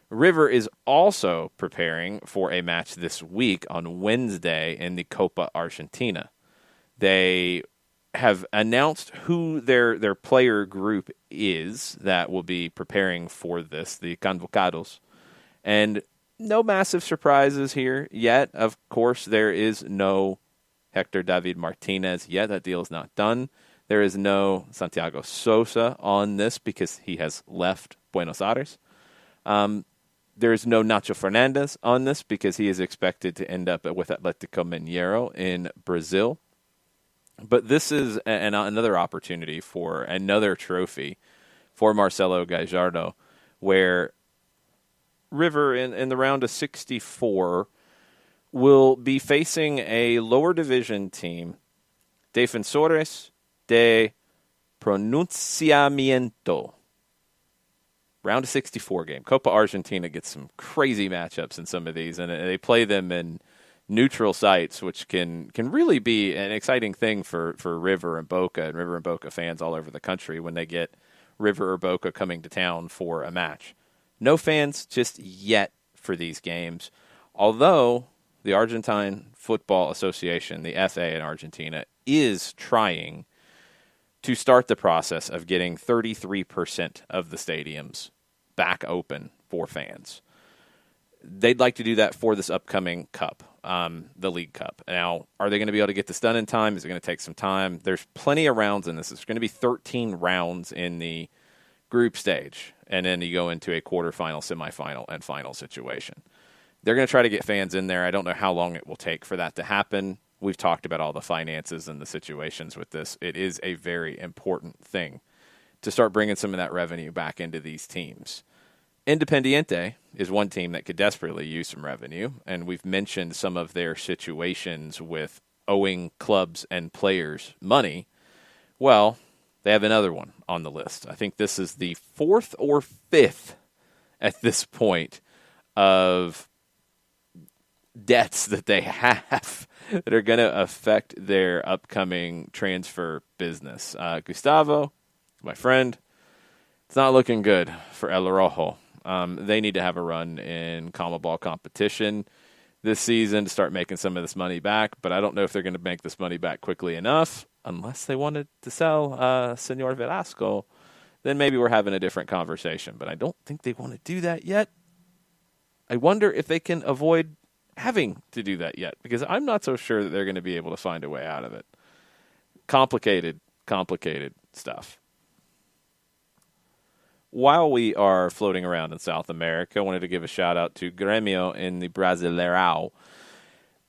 River is also preparing for a match this week on Wednesday in the Copa Argentina. They have announced who their player group is that will be preparing for this, the Convocados. And no massive surprises here yet. Of course, there is no Hector David Martinez yet. That deal is not done. There is no Santiago Sosa on this because he has left Buenos Aires. There is no Nacho Fernandez on this because he is expected to end up with Atlético Mineiro in Brazil. But this is another opportunity for another trophy for Marcelo Gallardo, where River in the round of 64 will be facing a lower division team, Defensores de Pronunciamiento. Round of 64 game. Copa Argentina gets some crazy matchups in some of these, and they play them in neutral sites, which can really be an exciting thing for River and Boca fans all over the country when they get River or Boca coming to town for a match. No fans just yet for these games, although the Argentine Football Association, the FA in Argentina, is trying to start the process of getting 33% of the stadiums back open for fans. They'd like to do that for this upcoming cup, the League Cup. Now, are they going to be able to get this done in time? Is it going to take some time? There's plenty of rounds in this. There's going to be 13 rounds in the group stage, and then you go into a quarterfinal, semifinal, and final situation. They're going to try to get fans in there. I don't know how long it will take for that to happen. We've talked about all the finances and the situations with this. It is a very important thing to start bringing some of that revenue back into these teams. Independiente is one team that could desperately use some revenue, and we've mentioned some of their situations with owing clubs and players money. Well, they have another one on the list. I think this is the fourth or fifth at this point of debts that they have that are going to affect their upcoming transfer business. Gustavo, my friend, it's not looking good for El Rojo. They need to have a run in CONMEBOL competition this season to start making some of this money back, but I don't know if they're going to make this money back quickly enough unless they wanted to sell Senor Velasco. Then maybe we're having a different conversation, but I don't think they want to do that yet. I wonder if they can avoid having to do that yet, because I'm not so sure that they're going to be able to find a way out of it. Complicated stuff. While we are floating around in South America, I wanted to give a shout out to Grêmio in the Brasileirão.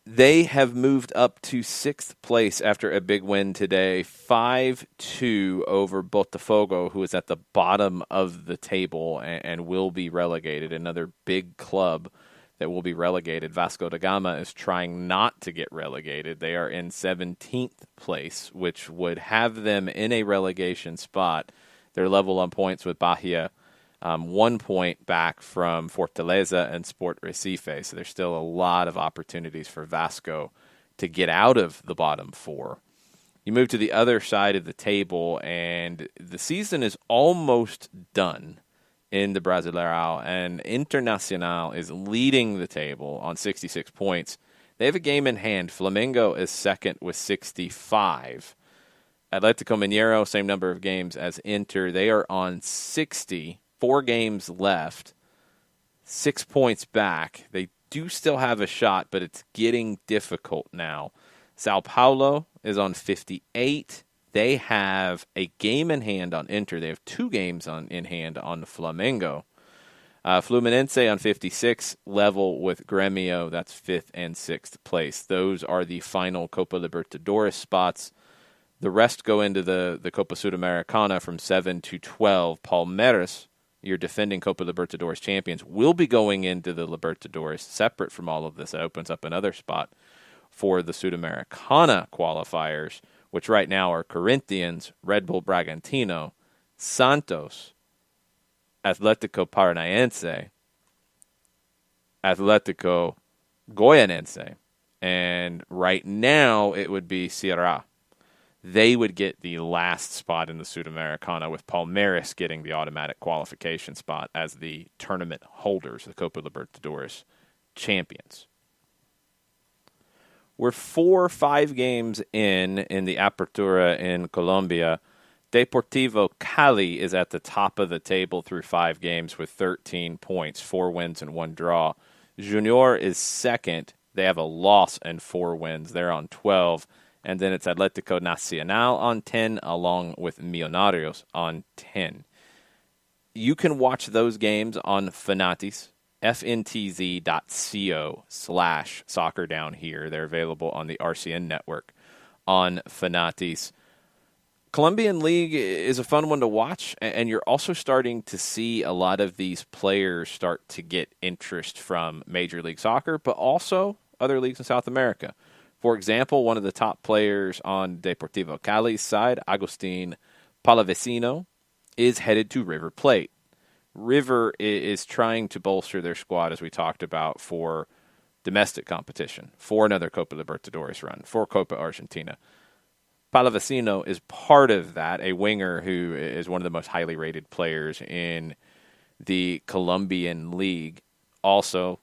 They have moved up to 6th place after a big win today, 5-2 over Botafogo, who is at the bottom of the table and will be relegated. Another big club that will be relegated. Vasco da Gama is trying not to get relegated. They are in 17th place, which would have them in a relegation spot. They're level on points with Bahia, 1 point back from Fortaleza and Sport Recife. So there's still a lot of opportunities for Vasco to get out of the bottom 4. You move to the other side of the table, and the season is almost done in the Brasileirão, and Internacional is leading the table on 66 points. They have a game in hand. Flamengo is second with 65. Atlético Mineiro, same number of games as Inter. They are on 60, 4 games left, 6 points back. They do still have a shot, but it's getting difficult now. Sao Paulo is on 58. They have a game in hand on Inter. They have 2 games in hand on Flamengo. Fluminense on 56, level with Grêmio. That's 5th and 6th place. Those are the final Copa Libertadores spots. The rest go into the Copa Sudamericana from 7 to 12. Palmeiras, your defending Copa Libertadores champions, will be going into the Libertadores separate from all of this. It opens up another spot for the Sudamericana qualifiers, which right now are Corinthians, Red Bull Bragantino, Santos, Atlético Paranaense, Atlético Goianense, and right now it would be Ceará. They would get the last spot in the Sudamericana, with Palmeiras getting the automatic qualification spot as the tournament holders, the Copa Libertadores champions. We're 4 or 5 games in the Apertura in Colombia. Deportivo Cali is at the top of the table through 5 games with 13 points, 4 wins and 1 draw. Junior is second. They have a loss and 4 wins. They're on 12. And then it's Atlético Nacional on 10, along with Millonarios on 10. You can watch those games on Fanatis, fntz.co/soccer down here. They're available on the RCN network on Fanatis. Colombian League is a fun one to watch, and you're also starting to see a lot of these players start to get interest from Major League Soccer, but also other leagues in South America. For example, one of the top players on Deportivo Cali's side, Agustin Palavecino, is headed to River Plate. River is trying to bolster their squad, as we talked about, for domestic competition, for another Copa Libertadores run, for Copa Argentina. Palavecino is part of that, a winger who is one of the most highly rated players in the Colombian league. Also,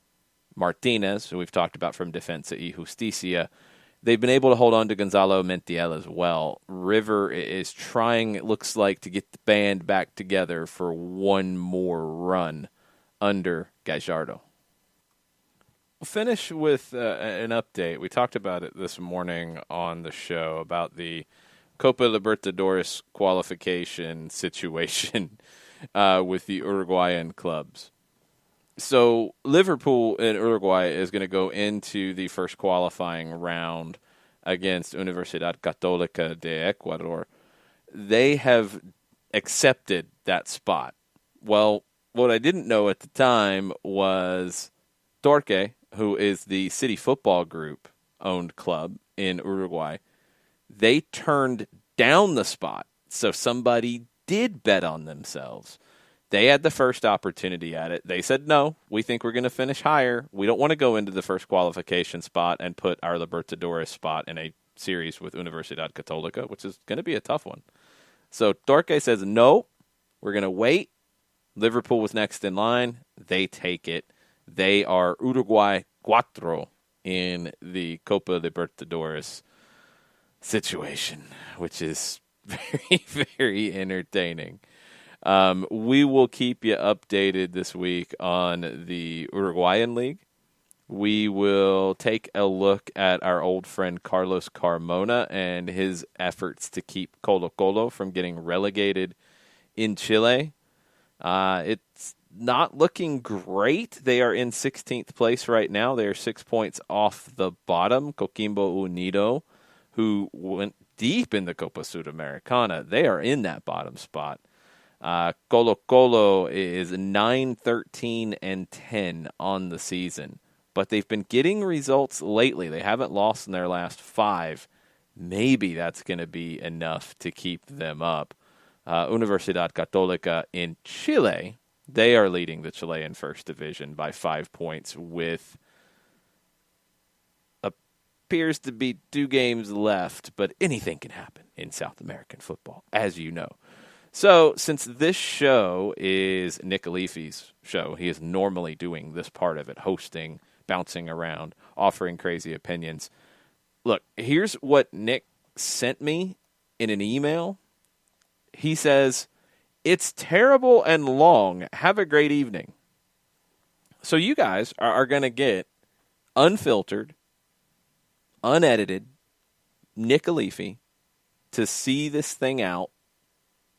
Martinez, who we've talked about from Defensa y Justicia, they've been able to hold on to Gonzalo Montiel as well. River is trying, it looks like, to get the band back together for one more run under Gallardo. We'll finish with an update. We talked about it this morning on the show about the Copa Libertadores qualification situation with the Uruguayan clubs. So Liverpool in Uruguay is going to go into the first qualifying round against Universidad Católica de Ecuador. They have accepted that spot. Well, what I didn't know at the time was Torque, who is the City Football Group owned club in Uruguay, they turned down the spot. So somebody did bet on themselves. They had the first opportunity at it. They said, no, we think we're going to finish higher. We don't want to go into the first qualification spot and put our Libertadores spot in a series with Universidad Católica, which is going to be a tough one. So Torque says, no, we're going to wait. Liverpool was next in line. They take it. They are Uruguay cuatro in the Copa Libertadores situation, which is very, very entertaining. We will keep you updated this week on the Uruguayan League. We will take a look at our old friend Carlos Carmona and his efforts to keep Colo-Colo from getting relegated in Chile. It's not looking great. They are in 16th place right now. They are 6 points off the bottom. Coquimbo Unido, who went deep in the Copa Sudamericana, they are in that bottom spot. Colo-Colo is 9-13-10 on the season, but they've been getting results lately. They haven't lost in their last 5. Maybe that's going to be enough to keep them up. Universidad Católica in Chile, they are leading the Chilean First Division by 5 points with appears to be 2 games left, but anything can happen in South American football, as you know. So, since this show is Nick Alifi's show, he is normally doing this part of it, hosting, bouncing around, offering crazy opinions. Look, here's what Nick sent me in an email. He says, "It's terrible and long. Have a great evening." So you guys are going to get unfiltered, unedited Nick Alifi to see this thing out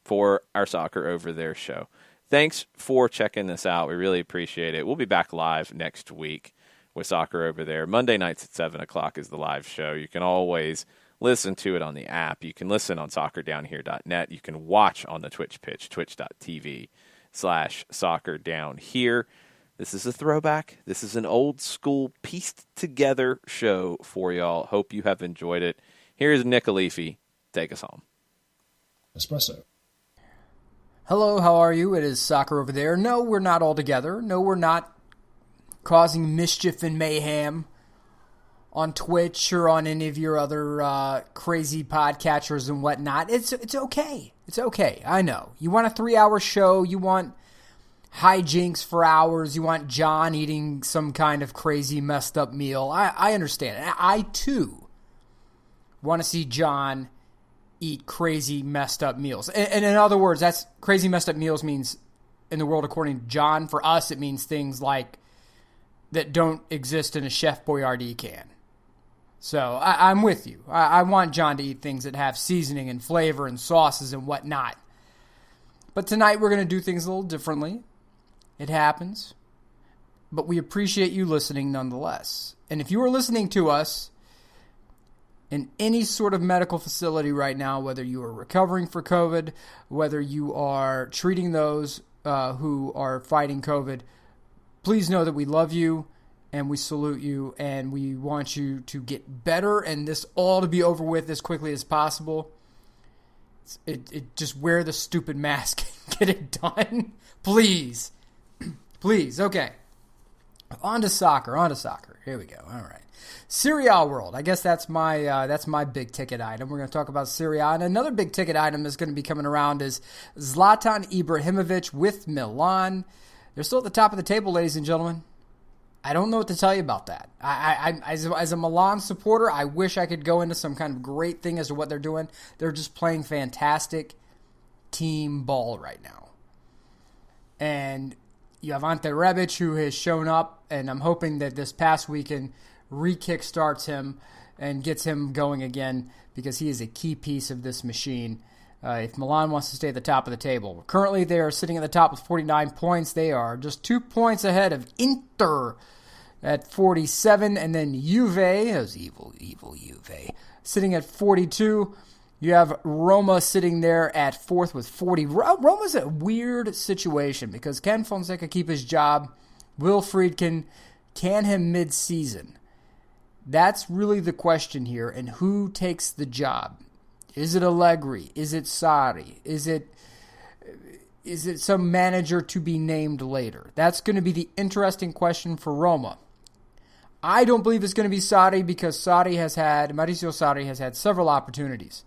for our Soccer Over There show. Thanks for checking this out. We really appreciate it. We'll be back live next week with Soccer Over There. Monday nights at 7 o'clock is the live show. You can always listen to it on the app. You can listen on soccerdownhere.net. You can watch on the Twitch pitch, twitch.tv/soccerdownhere. This is a throwback. This is an old school pieced together show for y'all. Hope you have enjoyed it. Here's Nick Alifi. Take us home. Espresso. Hello, how are you? It is Soccer Over There. No, we're not all together. No, we're not causing mischief and mayhem on Twitch or on any of your other crazy podcatchers and whatnot. It's okay. It's okay. I know. You want a 3-hour show. You want hijinks for hours. You want John eating some kind of crazy messed up meal. I understand. I, too, want to see John eat crazy messed up meals. And in other words, that's crazy messed up meals means, in the world according to John, for us it means things like that don't exist in a Chef Boyardee can. So I'm with you. I want John to eat things that have seasoning and flavor and sauces and whatnot. But tonight we're going to do things a little differently. It happens. But we appreciate you listening nonetheless. And if you are listening to us in any sort of medical facility right now, whether you are recovering for COVID, whether you are treating those who are fighting COVID, please know that we love you and we salute you and we want you to get better and this all to be over with as quickly as possible. It just wear the stupid mask and get it done. Please. Please. Okay. On to soccer. Here we go. All right. Serie A world. I guess that's my big ticket item. We're going to talk about Serie A. And another big ticket item that's going to be coming around is Zlatan Ibrahimovic with Milan. They're still at the top of the table, ladies and gentlemen. I don't know what to tell you about that. As a Milan supporter, I wish I could go into some kind of great thing as to what they're doing. They're just playing fantastic team ball right now. And you have Ante Rebic, who has shown up, and I'm hoping that this past weekend re-kickstarts him and gets him going again because he is a key piece of this machine if Milan wants to stay at the top of the table. Currently, they are sitting at the top with 49 points. They are just 2 points ahead of Inter at 47, and then Juve, those evil Juve, sitting at 42. You have Roma sitting there at fourth with 40. Roma's a weird situation because can Fonseca keep his job? Will Friedkin can him mid-season? That's really the question here, and who takes the job? Is it Allegri? Is it Sarri? Is it some manager to be named later? That's going to be the interesting question for Roma. I don't believe it's going to be Sarri because Mauricio Sarri has had several opportunities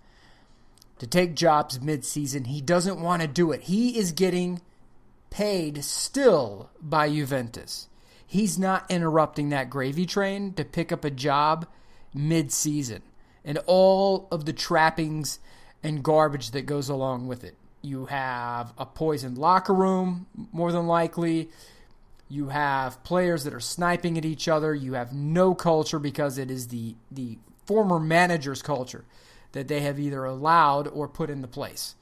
to take jobs mid-season. He doesn't want to do it. He is getting paid still by Juventus. He's not interrupting that gravy train to pick up a job mid-season and all of the trappings and garbage that goes along with it. You have a poisoned locker room, more than likely. You have players that are sniping at each other. You have no culture because it is the former manager's culture that they have either allowed or put into place.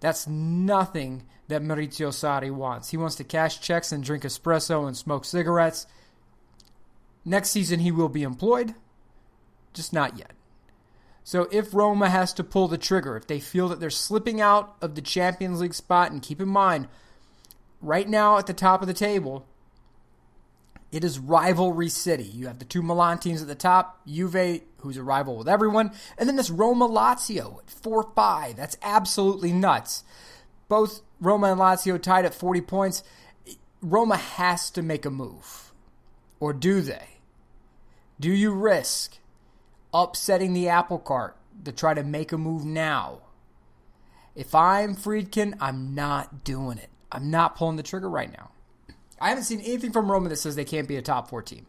That's nothing that Maurizio Sarri wants. He wants to cash checks and drink espresso and smoke cigarettes. Next season he will be employed, just not yet. So if Roma has to pull the trigger, if they feel that they're slipping out of the Champions League spot, and keep in mind, right now at the top of the table, it is rivalry city. You have the two Milan teams at the top, Juve, who's a rival with everyone, and then this Roma-Lazio at 4-5. That's absolutely nuts. Both Roma and Lazio tied at 40 points. Roma has to make a move. Or do they? Do you risk upsetting the apple cart to try to make a move now? If I'm Friedkin, I'm not doing it. I'm not pulling the trigger right now. I haven't seen anything from Roma that says they can't be a top 4 team.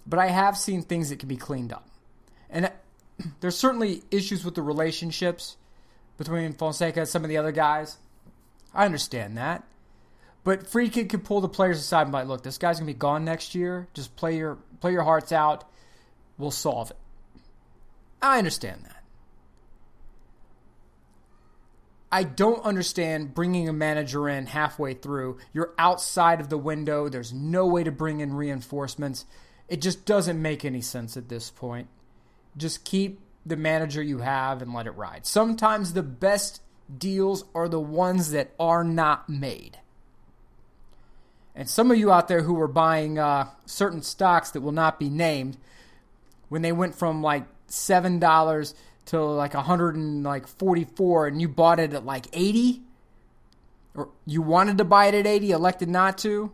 But I have seen things that can be cleaned up. And there's certainly issues with the relationships between Fonseca and some of the other guys. I understand that. But Friedkin could pull the players aside and be like, look, this guy's going to be gone next year. Just play your hearts out. We'll solve it. I understand that. I don't understand bringing a manager in halfway through. You're outside of the window. There's no way to bring in reinforcements. It just doesn't make any sense at this point. Just keep the manager you have and let it ride. Sometimes the best deals are the ones that are not made. And some of you out there who were buying certain stocks that will not be named, when they went from like $7 to like $144 and you bought it at like 80, or you wanted to buy it at 80, elected not to,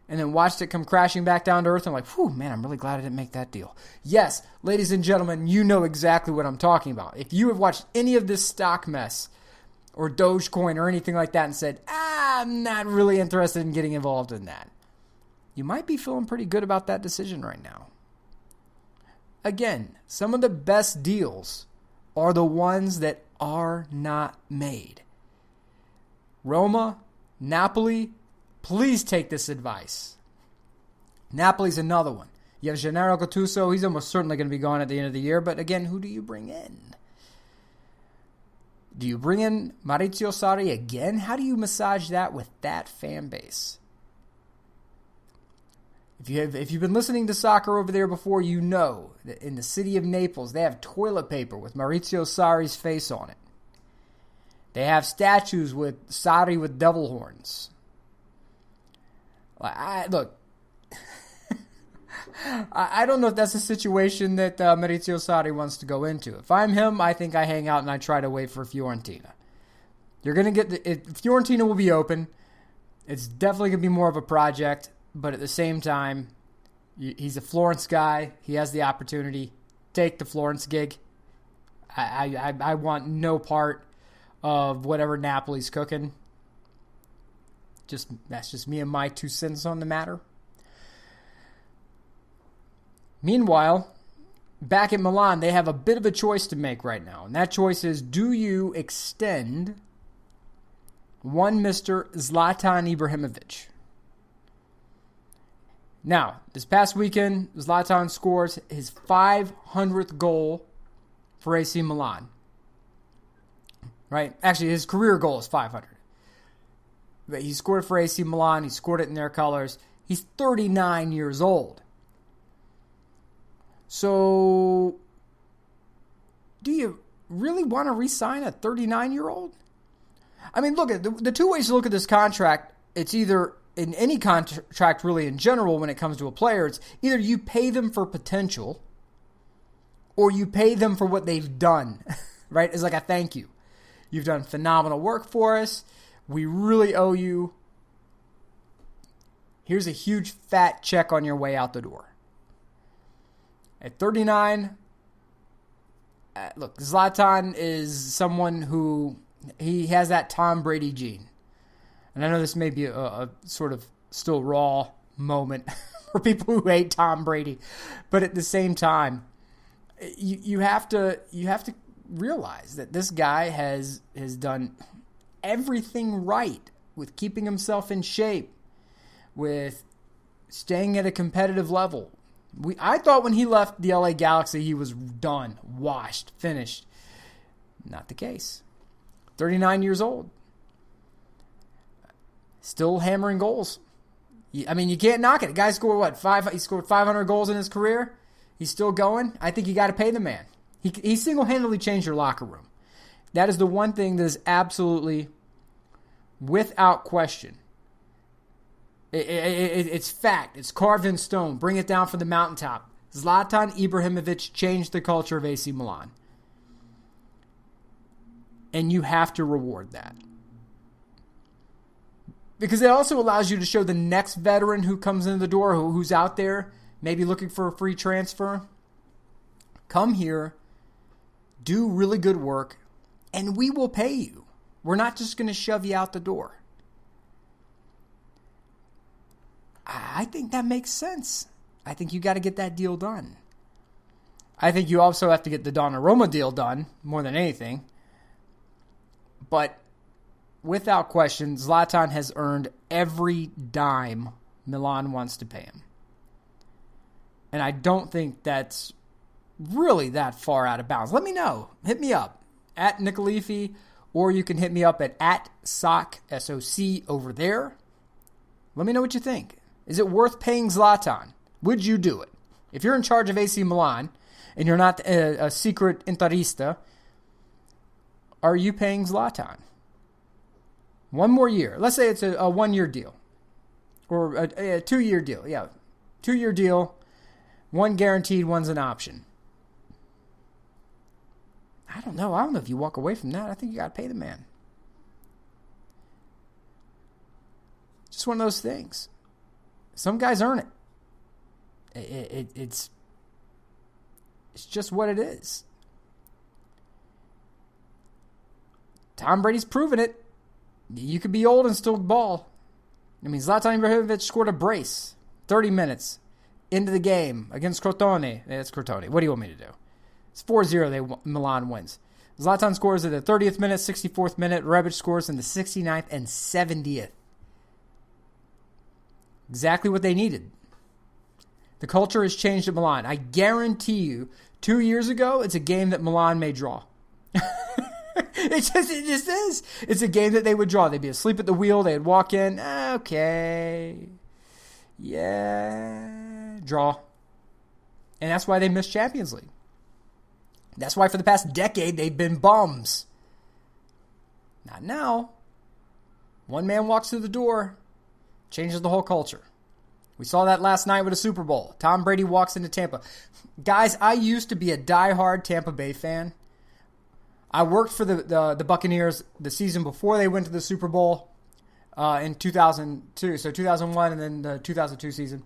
and then watched it come crashing back down to earth and like, whew, man, I'm really glad I didn't make that deal. Yes, ladies and gentlemen, you know exactly what I'm talking about. If you have watched any of this stock mess or Dogecoin or anything like that and said, I'm not really interested in getting involved in that, you might be feeling pretty good about that decision right now. Again, some of the best deals are the ones that are not made. Roma, Napoli, please take this advice. Napoli's another one. You have Gennaro Gattuso. He's almost certainly going to be gone at the end of the year. But again, who do you bring in? Do you bring in Maurizio Sarri again? How do you massage that with that fan base? If you've been listening to Soccer Over There before, you know that in the city of Naples, they have toilet paper with Maurizio Sarri's face on it. They have statues with Sarri with devil horns. Look, I don't know if that's a situation that Maurizio Sarri wants to go into. If I'm him, I think I hang out and I try to wait for Fiorentina. You're going to get Fiorentina will be open. It's definitely going to be more of a project. But at the same time, he's a Florence guy. He has the opportunity. Take the Florence gig. I want no part of whatever Napoli's cooking. That's just me and my 2 cents on the matter. Meanwhile, back at Milan, they have a bit of a choice to make right now. And that choice is, do you extend one Mr. Zlatan Ibrahimovic? Now, this past weekend, Zlatan scores his 500th goal for AC Milan. Right? Actually, his career goal is 500. But he scored it for AC Milan. He scored it in their colors. He's 39 years old. So, do you really want to re-sign a 39-year-old? I mean, look, the two ways to look at this contract, it's either in any contract really in general when it comes to a player, it's either you pay them for potential or you pay them for what they've done, right? It's like a thank you. You've done phenomenal work for us. We really owe you. Here's a huge fat check on your way out the door. At 39, look, Zlatan is someone who, he has that Tom Brady gene. And I know this may be a sort of still raw moment for people who hate Tom Brady, but at the same time, you have to realize that this guy has done everything right with keeping himself in shape, with staying at a competitive level. I thought when he left the LA Galaxy, he was done, washed, finished. Not the case. 39 years old. Still hammering goals. I mean, you can't knock it. The guy scored, he scored 500 goals in his career. He's still going. I think you got to pay the man. He single-handedly changed your locker room. That is the one thing that is absolutely, without question. It's fact. It's carved in stone. Bring it down from the mountaintop. Zlatan Ibrahimovic changed the culture of AC Milan. And you have to reward that. Because it also allows you to show the next veteran who comes in the door, who's out there, maybe looking for a free transfer. Come here, do really good work, and we will pay you. We're not just going to shove you out the door. I think that makes sense. I think you got to get that deal done. I think you also have to get the Donnarumma deal done, more than anything. But without question, Zlatan has earned every dime Milan wants to pay him. And I don't think that's really that far out of bounds. Let me know. Hit me up at Nicolifi, or you can hit me up at SOC, S-O-C, over there. Let me know what you think. Is it worth paying Zlatan? Would you do it? If you're in charge of AC Milan and you're not a secret interista, are you paying Zlatan? One more year. Let's say it's a 1-year deal. Or a 2-year deal. Yeah. 2-year deal. One guaranteed, one's an option. I don't know. I don't know if you walk away from that. I think you got to pay the man. Just one of those things. Some guys earn it. It's just what it is. Tom Brady's proven it. You could be old and still ball. I mean, Zlatan Ibrahimovic scored a brace. 30 minutes into the game against Crotone. It's Crotone. What do you want me to do? It's 4-0. Milan wins. Zlatan scores at the 30th minute, 64th minute. Rebic scores in the 69th and 70th. Exactly what they needed. The culture has changed at Milan. I guarantee you, 2 years ago, it's a game that Milan may draw. It just is. It's a game that they would draw. They'd be asleep at the wheel. They'd walk in. Okay. Yeah. Draw. And that's why they missed Champions League. That's why for the past decade they've been bums. Not now. One man walks through the door, changes the whole culture. We saw that last night with a Super Bowl. Tom Brady walks into Tampa. Guys, I used to be a diehard Tampa Bay fan. I worked for the Buccaneers the season before they went to the Super Bowl in 2002. So 2001 and then the 2002 season.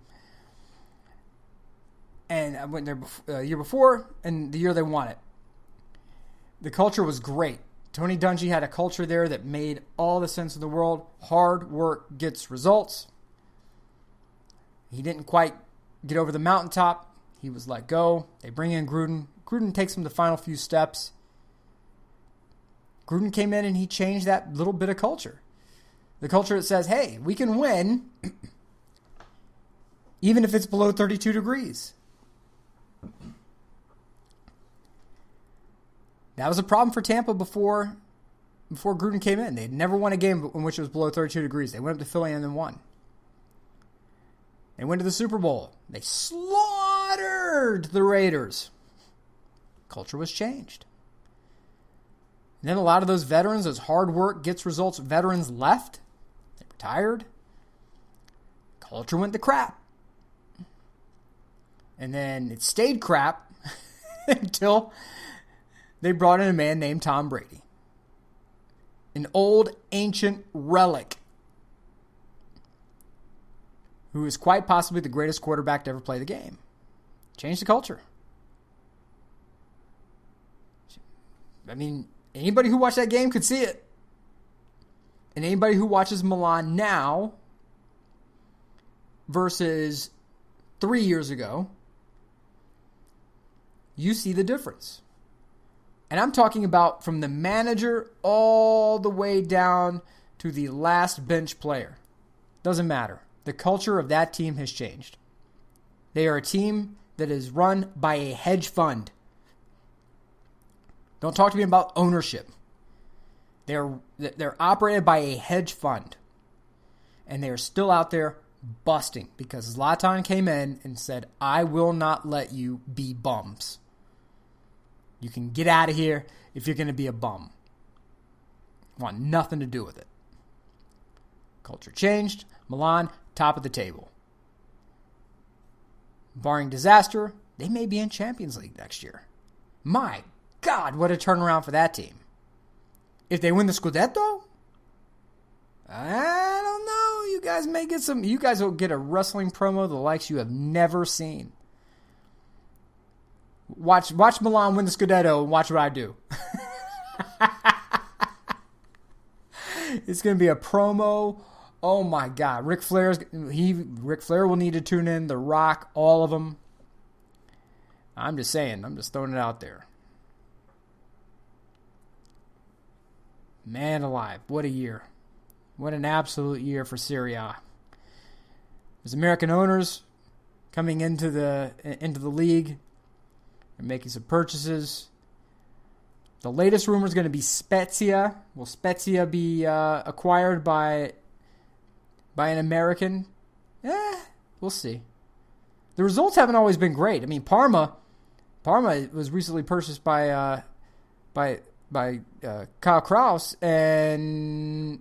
And I went there the year before and the year they won it. The culture was great. Tony Dungy had a culture there that made all the sense in the world. Hard work gets results. He didn't quite get over the mountaintop. He was let go. They bring in Gruden. Gruden takes him the final few steps. Gruden came in and he changed that little bit of culture. The culture that says, hey, we can win even if it's below 32 degrees. That was a problem for Tampa before Gruden came in. They'd never won a game in which it was below 32 degrees. They went up to Philly and then won. They went to the Super Bowl. They slaughtered the Raiders. Culture was changed. And then a lot of those veterans, as hard work gets results, veterans left. They retired. Culture went to crap. And then it stayed crap until they brought in a man named Tom Brady. An old, ancient relic who is quite possibly the greatest quarterback to ever play the game. Changed the culture. I mean, anybody who watched that game could see it. And anybody who watches Milan now versus 3 years ago, you see the difference. And I'm talking about from the manager all the way down to the last bench player. Doesn't matter. The culture of that team has changed. They are a team that is run by a hedge fund. Don't talk to me about ownership. They're operated by a hedge fund. And they are still out there busting because Zlatan came in and said, I will not let you be bums. You can get out of here if you're going to be a bum. I want nothing to do with it. Culture changed. Milan, top of the table. Barring disaster, they may be in Champions League next year. My God, what a turnaround for that team. If they win the Scudetto, I don't know. You guys may get some. You guys will get a wrestling promo the likes you have never seen. Watch Milan win the Scudetto and watch what I do. It's going to be a promo. Oh my God. Ric Flair will need to tune in. The Rock, all of them. I'm just saying. I'm just throwing it out there. Man alive. What a year. What an absolute year for Serie A. There's American owners coming into the league. They're making some purchases. The latest rumor is going to be Spezia. Will Spezia be acquired by an American? We'll see. The results haven't always been great. I mean, Parma was recently purchased by Kyle Kraus, and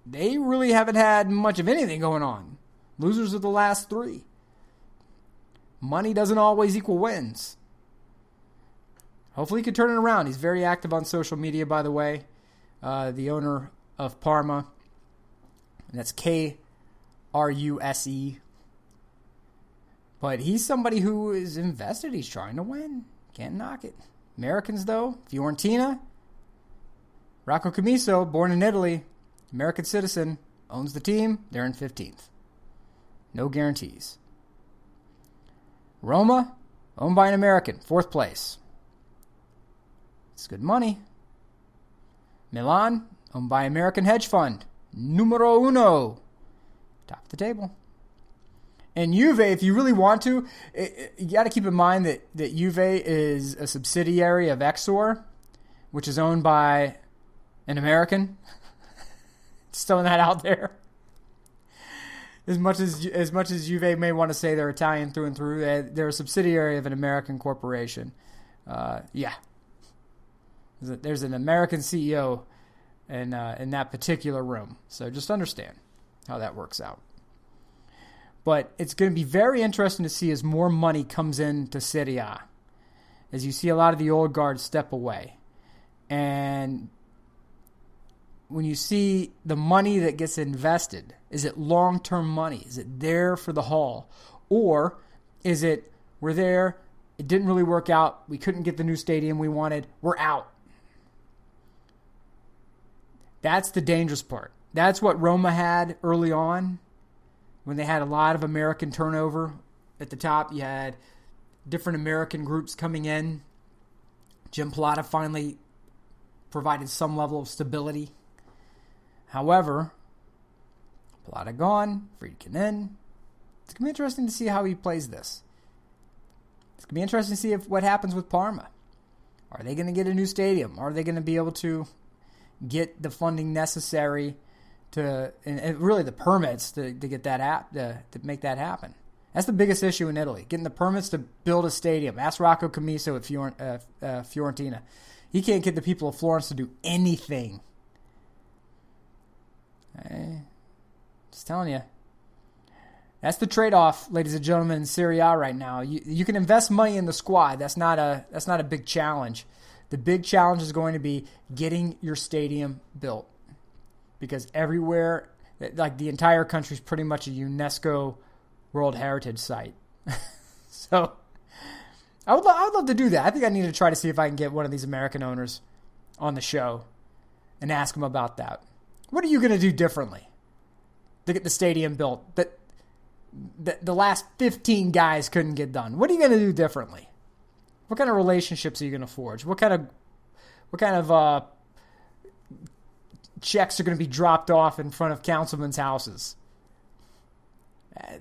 they really haven't had much of anything going on. Losers of the last 3. Money doesn't always equal wins. Hopefully he can turn it around. He's very active on social media, by the way. The owner of Parma. And that's Kruse. But he's somebody who is invested. He's trying to win. Can't knock it. Americans, though, Fiorentina. Rocco Commisso, born in Italy, American citizen, owns the team. They're in 15th. No guarantees. Roma, owned by an American, 4th place. It's good money. Milan, owned by American hedge fund. Numero uno. Top of the table. And Juve, if you really want to, you got to keep in mind that Juve is a subsidiary of Exor, which is owned by an American. Just throwing that out there. As much as Juve may want to say they're Italian through and through, they're a subsidiary of an American corporation. There's an American CEO in that particular room. So just understand how that works out. But it's going to be very interesting to see as more money comes into Serie A, as you see a lot of the old guard step away. And when you see the money that gets invested, is it long-term money? Is it there for the haul? Or is it, we're there, it didn't really work out, we couldn't get the new stadium we wanted, we're out? That's the dangerous part. That's what Roma had early on, when they had a lot of American turnover at the top. You had different American groups coming in. Jim Pilata finally provided some level of stability. However, Pilata gone, Friedkin in. It's going to be interesting to see how he plays this. It's going to be interesting to see what happens with Parma. Are they going to get a new stadium? Are they going to be able to get the funding necessary and really the permits to get that to make that happen? That's the biggest issue in Italy, getting the permits to build a stadium. Ask Rocco Commisso at Fiorentina. He can't get the people of Florence to do anything. Just telling you. That's the trade-off, ladies and gentlemen, in Serie A right now. You can invest money in the squad. That's not a big challenge. The big challenge is going to be getting your stadium built. Because everywhere, like the entire country is pretty much a UNESCO World Heritage Site. So I would love to do that. I think I need to try to see if I can get one of these American owners on the show and ask them about that. What are you going to do differently to get the stadium built that the last 15 guys couldn't get done? What are you going to do differently? What kind of relationships are you going to forge? What kind of checks are going to be dropped off in front of councilmen's houses?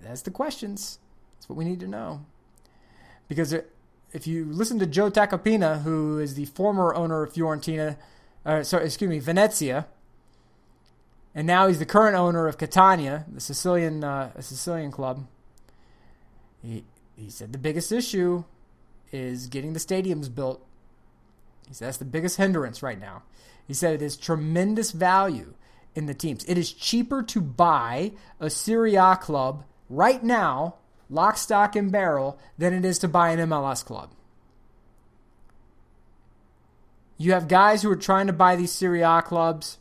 That's the questions. That's what we need to know. Because if you listen to Joe Tacopina, who is the former owner of Venezia, and now he's the current owner of Catania, the Sicilian club, he said the biggest issue is getting the stadiums built. He said that's the biggest hindrance right now. He said it is tremendous value in the teams. It is cheaper to buy a Serie A club right now, lock, stock, and barrel, than it is to buy an MLS club. You have guys who are trying to buy these Serie A clubs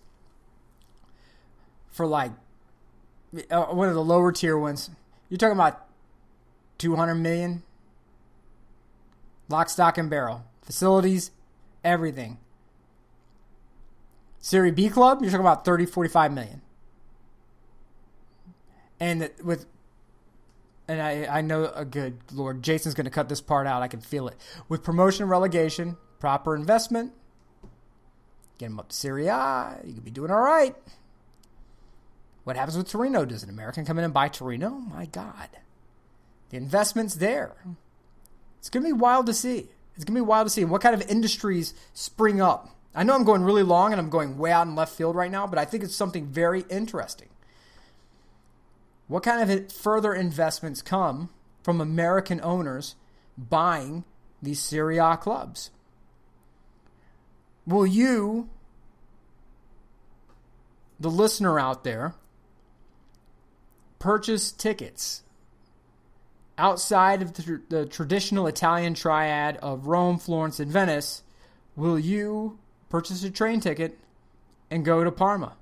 for like one of the lower tier ones. You're talking about $200 million, lock, stock, and barrel, facilities, everything. Serie B club, you're talking about 30, 45 million. And I know, good Lord, Jason's going to cut this part out. I can feel it. With promotion and relegation, proper investment, get them up to Serie A, you could be doing all right. What happens with Torino? Does an American come in and buy Torino? My God. The investment's there. It's going to be wild to see. It's going to be wild to see what kind of industries spring up. I know I'm going really long and I'm going way out in left field right now, but I think it's something very interesting. What kind of further investments come from American owners buying these Serie A clubs? Will you, the listener out there, purchase tickets outside of the traditional Italian triad of Rome, Florence, and Venice? Will you purchase a train ticket and go to Parma?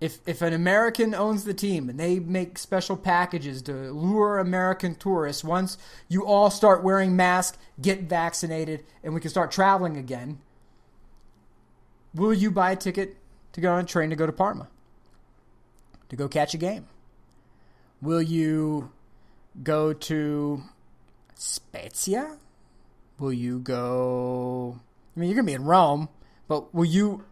If an American owns the team and they make special packages to lure American tourists, once you all start wearing masks, get vaccinated, and we can start traveling again, will you buy a ticket to go on a train to go to Parma? To go catch a game? Will you go to Spezia? Will you go... I mean, you're going to be in Rome, but will you...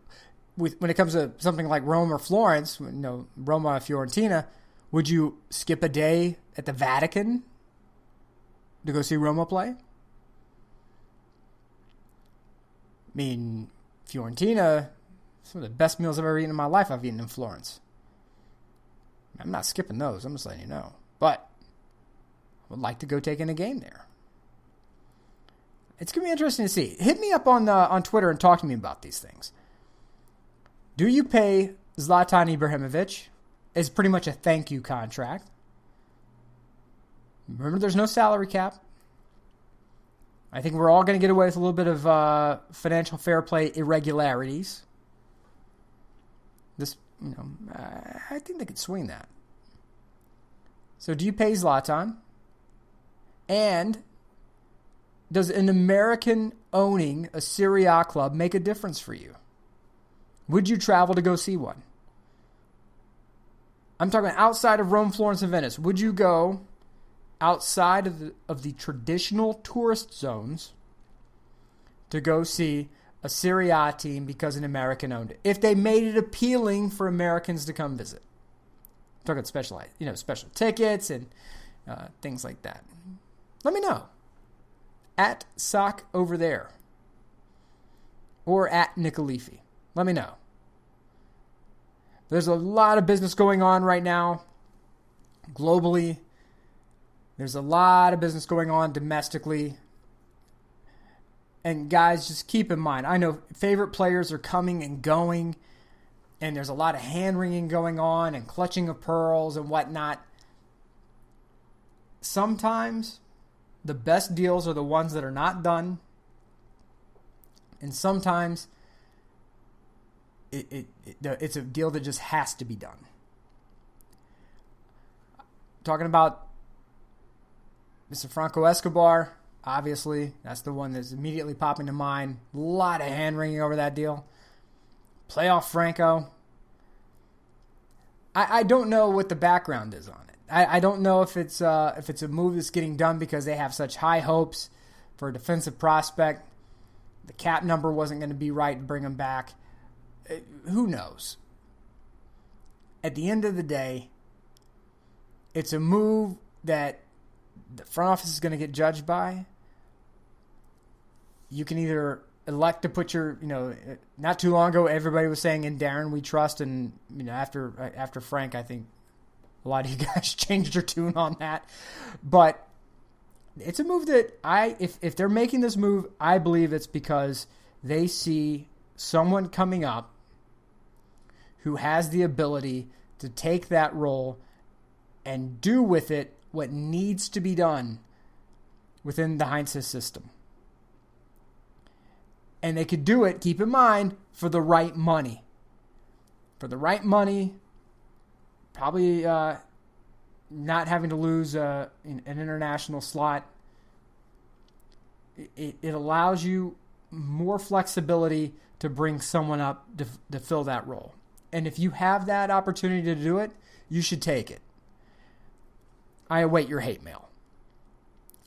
when it comes to something like Rome or Florence, Roma or Fiorentina, would you skip a day at the Vatican to go see Roma play? I mean, Fiorentina, some of the best meals I've ever eaten in my life I've eaten in Florence. I'm not skipping those, I'm just letting you know. But I would like to go take in a game there. It's going to be interesting to see. Hit me up on Twitter and talk to me about these things. Do you pay Zlatan Ibrahimovic as pretty much a thank you contract? Remember, there's no salary cap. I think we're all going to get away with a little bit of financial fair play irregularities. I think they could swing that. So do you pay Zlatan? And does an American owning a Serie A club make a difference for you? Would you travel to go see one? I'm talking outside of Rome, Florence, and Venice. Would you go outside of the traditional tourist zones to go see a Serie A team because an American owned it? If they made it appealing for Americans to come visit. I'm talking special tickets and things like that. Let me know. At Sock over there. Or at Nicolifi. Let me know. There's a lot of business going on right now globally. There's a lot of business going on domestically. And guys, just keep in mind, I know favorite players are coming and going, and there's a lot of hand-wringing going on and clutching of pearls and whatnot. Sometimes the best deals are the ones that are not done. And sometimes it's a deal that just has to be done. Talking about Mr. Franco Escobar, obviously, that's the one that's immediately popping to mind. A lot of hand-wringing over that deal. Playoff Franco. I don't know what the background is on it. I don't know if it's a move that's getting done because they have such high hopes for a defensive prospect. The cap number wasn't going to be right to bring him back. Who knows? At the end of the day, it's a move that the front office is going to get judged by. You can either elect to put your, not too long ago, everybody was saying in Darren we trust, and after Frank, I think a lot of you guys changed your tune on that. But it's a move that if they're making this move, I believe it's because they see someone coming up who has the ability to take that role and do with it what needs to be done within the Heinz system. And they could do it, keep in mind, for the right money. For the right money, probably not having to lose an international slot. It allows you more flexibility to bring someone up to fill that role. And if you have that opportunity to do it, you should take it. I await your hate mail.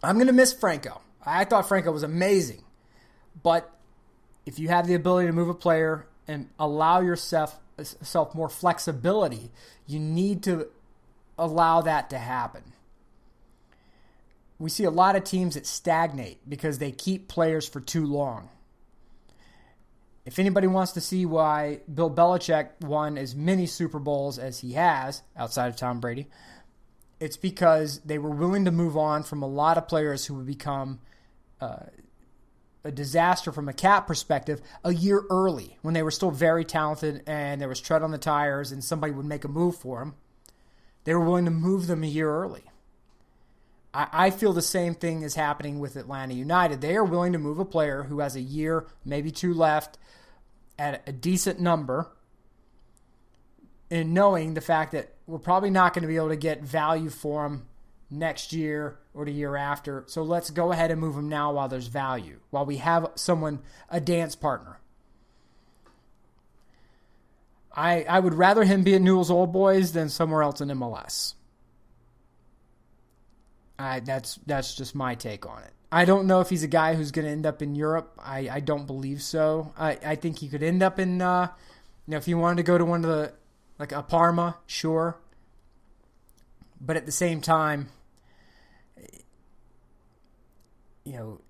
I'm going to miss Franco. I thought Franco was amazing. But if you have the ability to move a player and allow yourself more flexibility, you need to allow that to happen. We see a lot of teams that stagnate because they keep players for too long. If anybody wants to see why Bill Belichick won as many Super Bowls as he has, outside of Tom Brady, it's because they were willing to move on from a lot of players who would become a disaster from a cap perspective a year early when they were still very talented and there was tread on the tires and somebody would make a move for them. They were willing to move them a year early. I feel the same thing is happening with Atlanta United. They are willing to move a player who has a year, maybe two left, at a decent number, and knowing the fact that we're probably not going to be able to get value for him next year or the year after. So let's go ahead and move him now while there's value, while we have someone, a dance partner. I would rather him be at Newell's Old Boys than somewhere else in MLS. That's just my take on it. I don't know if he's a guy who's going to end up in Europe. I don't believe so. I think he could end up in, if he wanted to go to one of the, like a Parma, sure. But at the same time,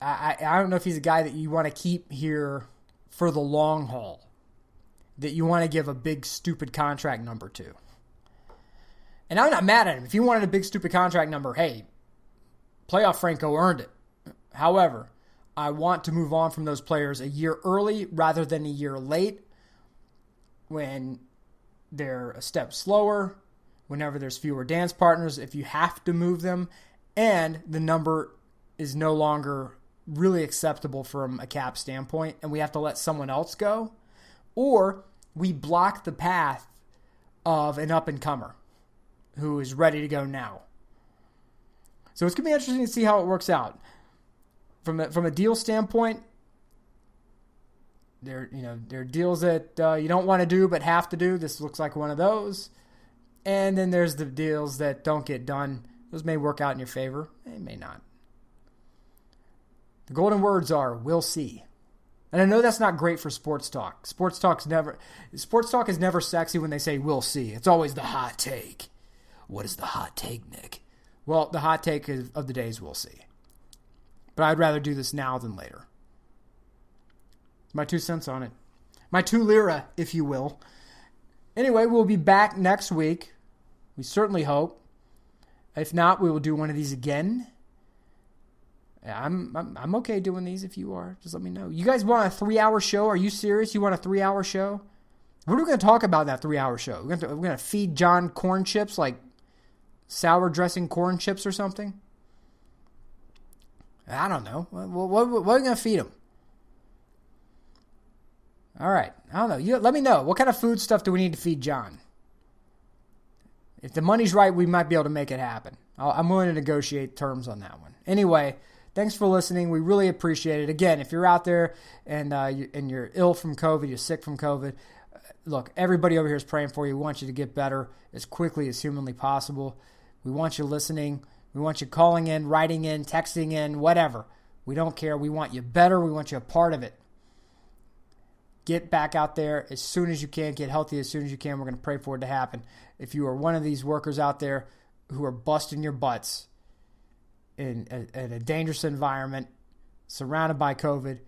I don't know if he's a guy that you want to keep here for the long haul, that you want to give a big, stupid contract number to. And I'm not mad at him. If he wanted a big, stupid contract number, hey, Playoff Franco earned it. However, I want to move on from those players a year early rather than a year late when they're a step slower, whenever there's fewer dance partners, if you have to move them, and the number is no longer really acceptable from a cap standpoint, and we have to let someone else go, or we block the path of an up-and-comer who is ready to go now. So it's going to be interesting to see how it works out. From a deal standpoint, there are deals that you don't want to do but have to do. This looks like one of those. And then there's the deals that don't get done. Those may work out in your favor. They may not. The golden words are, we'll see. And I know that's not great for sports talk. Sports talk is never sexy when they say we'll see. It's always the hot take. What is the hot take, Nick? Well, the hot take of the day is we'll see. But I'd rather do this now than later. My 2 cents on it. My 2 lira, if you will. Anyway, we'll be back next week. We certainly hope. If not, we will do one of these again. I'm okay doing these if you are. Just let me know. You guys want a 3-hour show? Are you serious? You want a 3-hour show? What are we going to talk about in that 3-hour show? We're going to feed John corn chips, like sour dressing corn chips or something? I don't know. What are we going to feed him? All right. I don't know. Let me know. What kind of food stuff do we need to feed John? If the money's right, we might be able to make it happen. I'm willing to negotiate terms on that one. Anyway, thanks for listening. We really appreciate it. Again, if you're out there and you're ill from COVID, you're sick from COVID, look, everybody over here is praying for you. We want you to get better as quickly as humanly possible. We want you listening. We want you calling in, writing in, texting in, whatever. We don't care. We want you better. We want you a part of it. Get back out there as soon as you can. Get healthy as soon as you can. We're going to pray for it to happen. If you are one of these workers out there who are busting your butts in a dangerous environment, surrounded by COVID,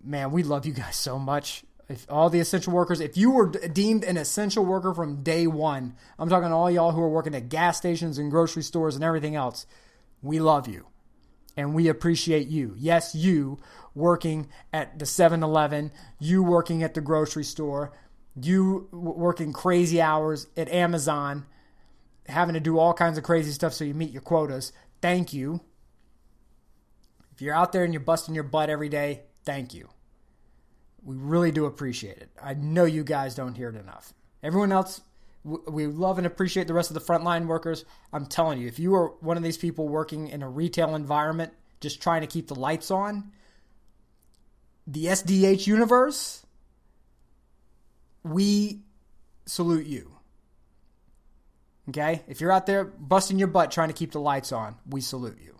man, we love you guys so much. If all the essential workers, if you were deemed an essential worker from day one, I'm talking to all y'all who are working at gas stations and grocery stores and everything else, we love you. And we appreciate you. Yes, you working at the 7-Eleven, you working at the grocery store, you working crazy hours at Amazon, having to do all kinds of crazy stuff so you meet your quotas. Thank you. If you're out there and you're busting your butt every day, thank you. We really do appreciate it. I know you guys don't hear it enough. Everyone else, we love and appreciate the rest of the frontline workers. I'm telling you, if you are one of these people working in a retail environment, just trying to keep the lights on, the SDH universe, we salute you. Okay? If you're out there busting your butt trying to keep the lights on, we salute you.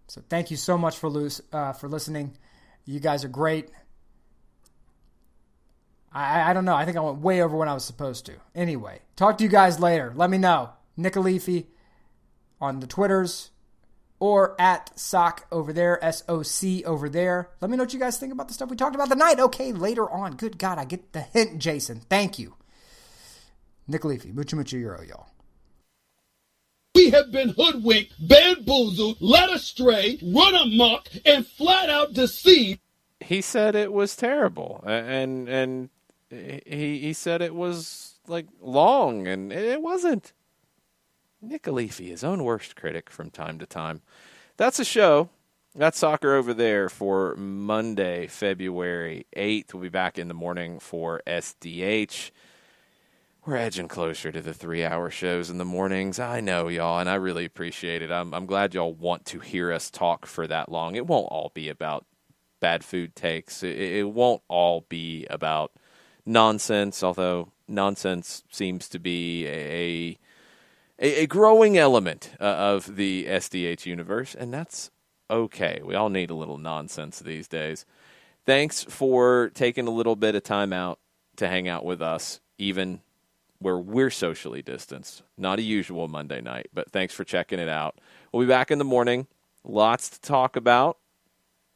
So thank you so much for listening. You guys are great. I don't know. I think I went way over when I was supposed to. Anyway, talk to you guys later. Let me know. Nick Alifi on the Twitters or at Sock over there, SOC over there. Let me know what you guys think about the stuff we talked about tonight. Okay, later on. Good God, I get the hint, Jason. Thank you. Nick Alifi, mucho euro, y'all. We have been hoodwinked, bamboozled, led astray, run amok, and flat out deceived. He said it was terrible, and he said it was like long, and it wasn't. Nick Alifi, his own worst critic from time to time. That's a show. That's Soccer Over There for Monday, February 8th. We'll be back in the morning for SDH. We're edging closer to the 3-hour shows in the mornings. I know, y'all, and I really appreciate it. I'm glad y'all want to hear us talk for that long. It won't all be about bad food takes. It won't all be about nonsense, although nonsense seems to be a growing element of the SDH universe, and that's okay. We all need a little nonsense these days. Thanks for taking a little bit of time out to hang out with us, even where we're socially distanced. Not a usual Monday night, but thanks for checking it out. We'll be back in the morning. Lots to talk about.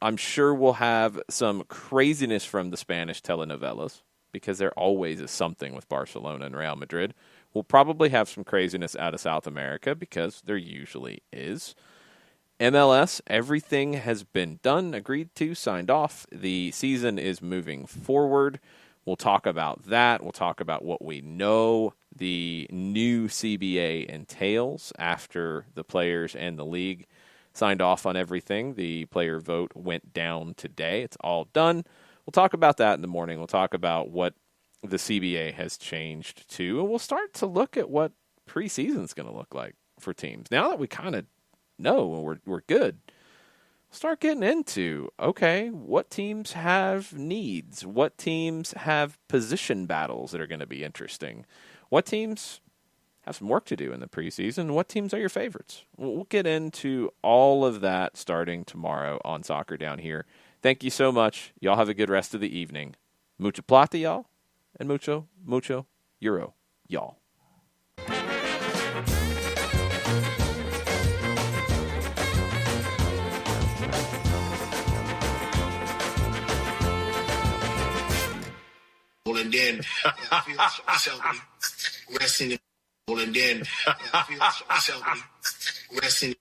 I'm sure we'll have some craziness from the Spanish telenovelas, because there always is something with Barcelona and Real Madrid. We'll probably have some craziness out of South America, because there usually is. MLS, everything has been done, agreed to, signed off. The season is moving forward. We'll talk about that. We'll talk about what we know the new CBA entails after the players and the league signed off on everything. The player vote went down today. It's all done. We'll talk about that in the morning. We'll talk about what the CBA has changed to, and we'll start to look at what preseason's going to look like for teams. Now that we kind of know and we're good, start getting into, okay, what teams have needs? What teams have position battles that are going to be interesting? What teams have some work to do in the preseason? What teams are your favorites? We'll get into all of that starting tomorrow on Soccer Down Here. Thank you so much. Y'all have a good rest of the evening. Mucha plata, y'all, and mucho euro, y'all. And then I feel so resting and then I feel so resting.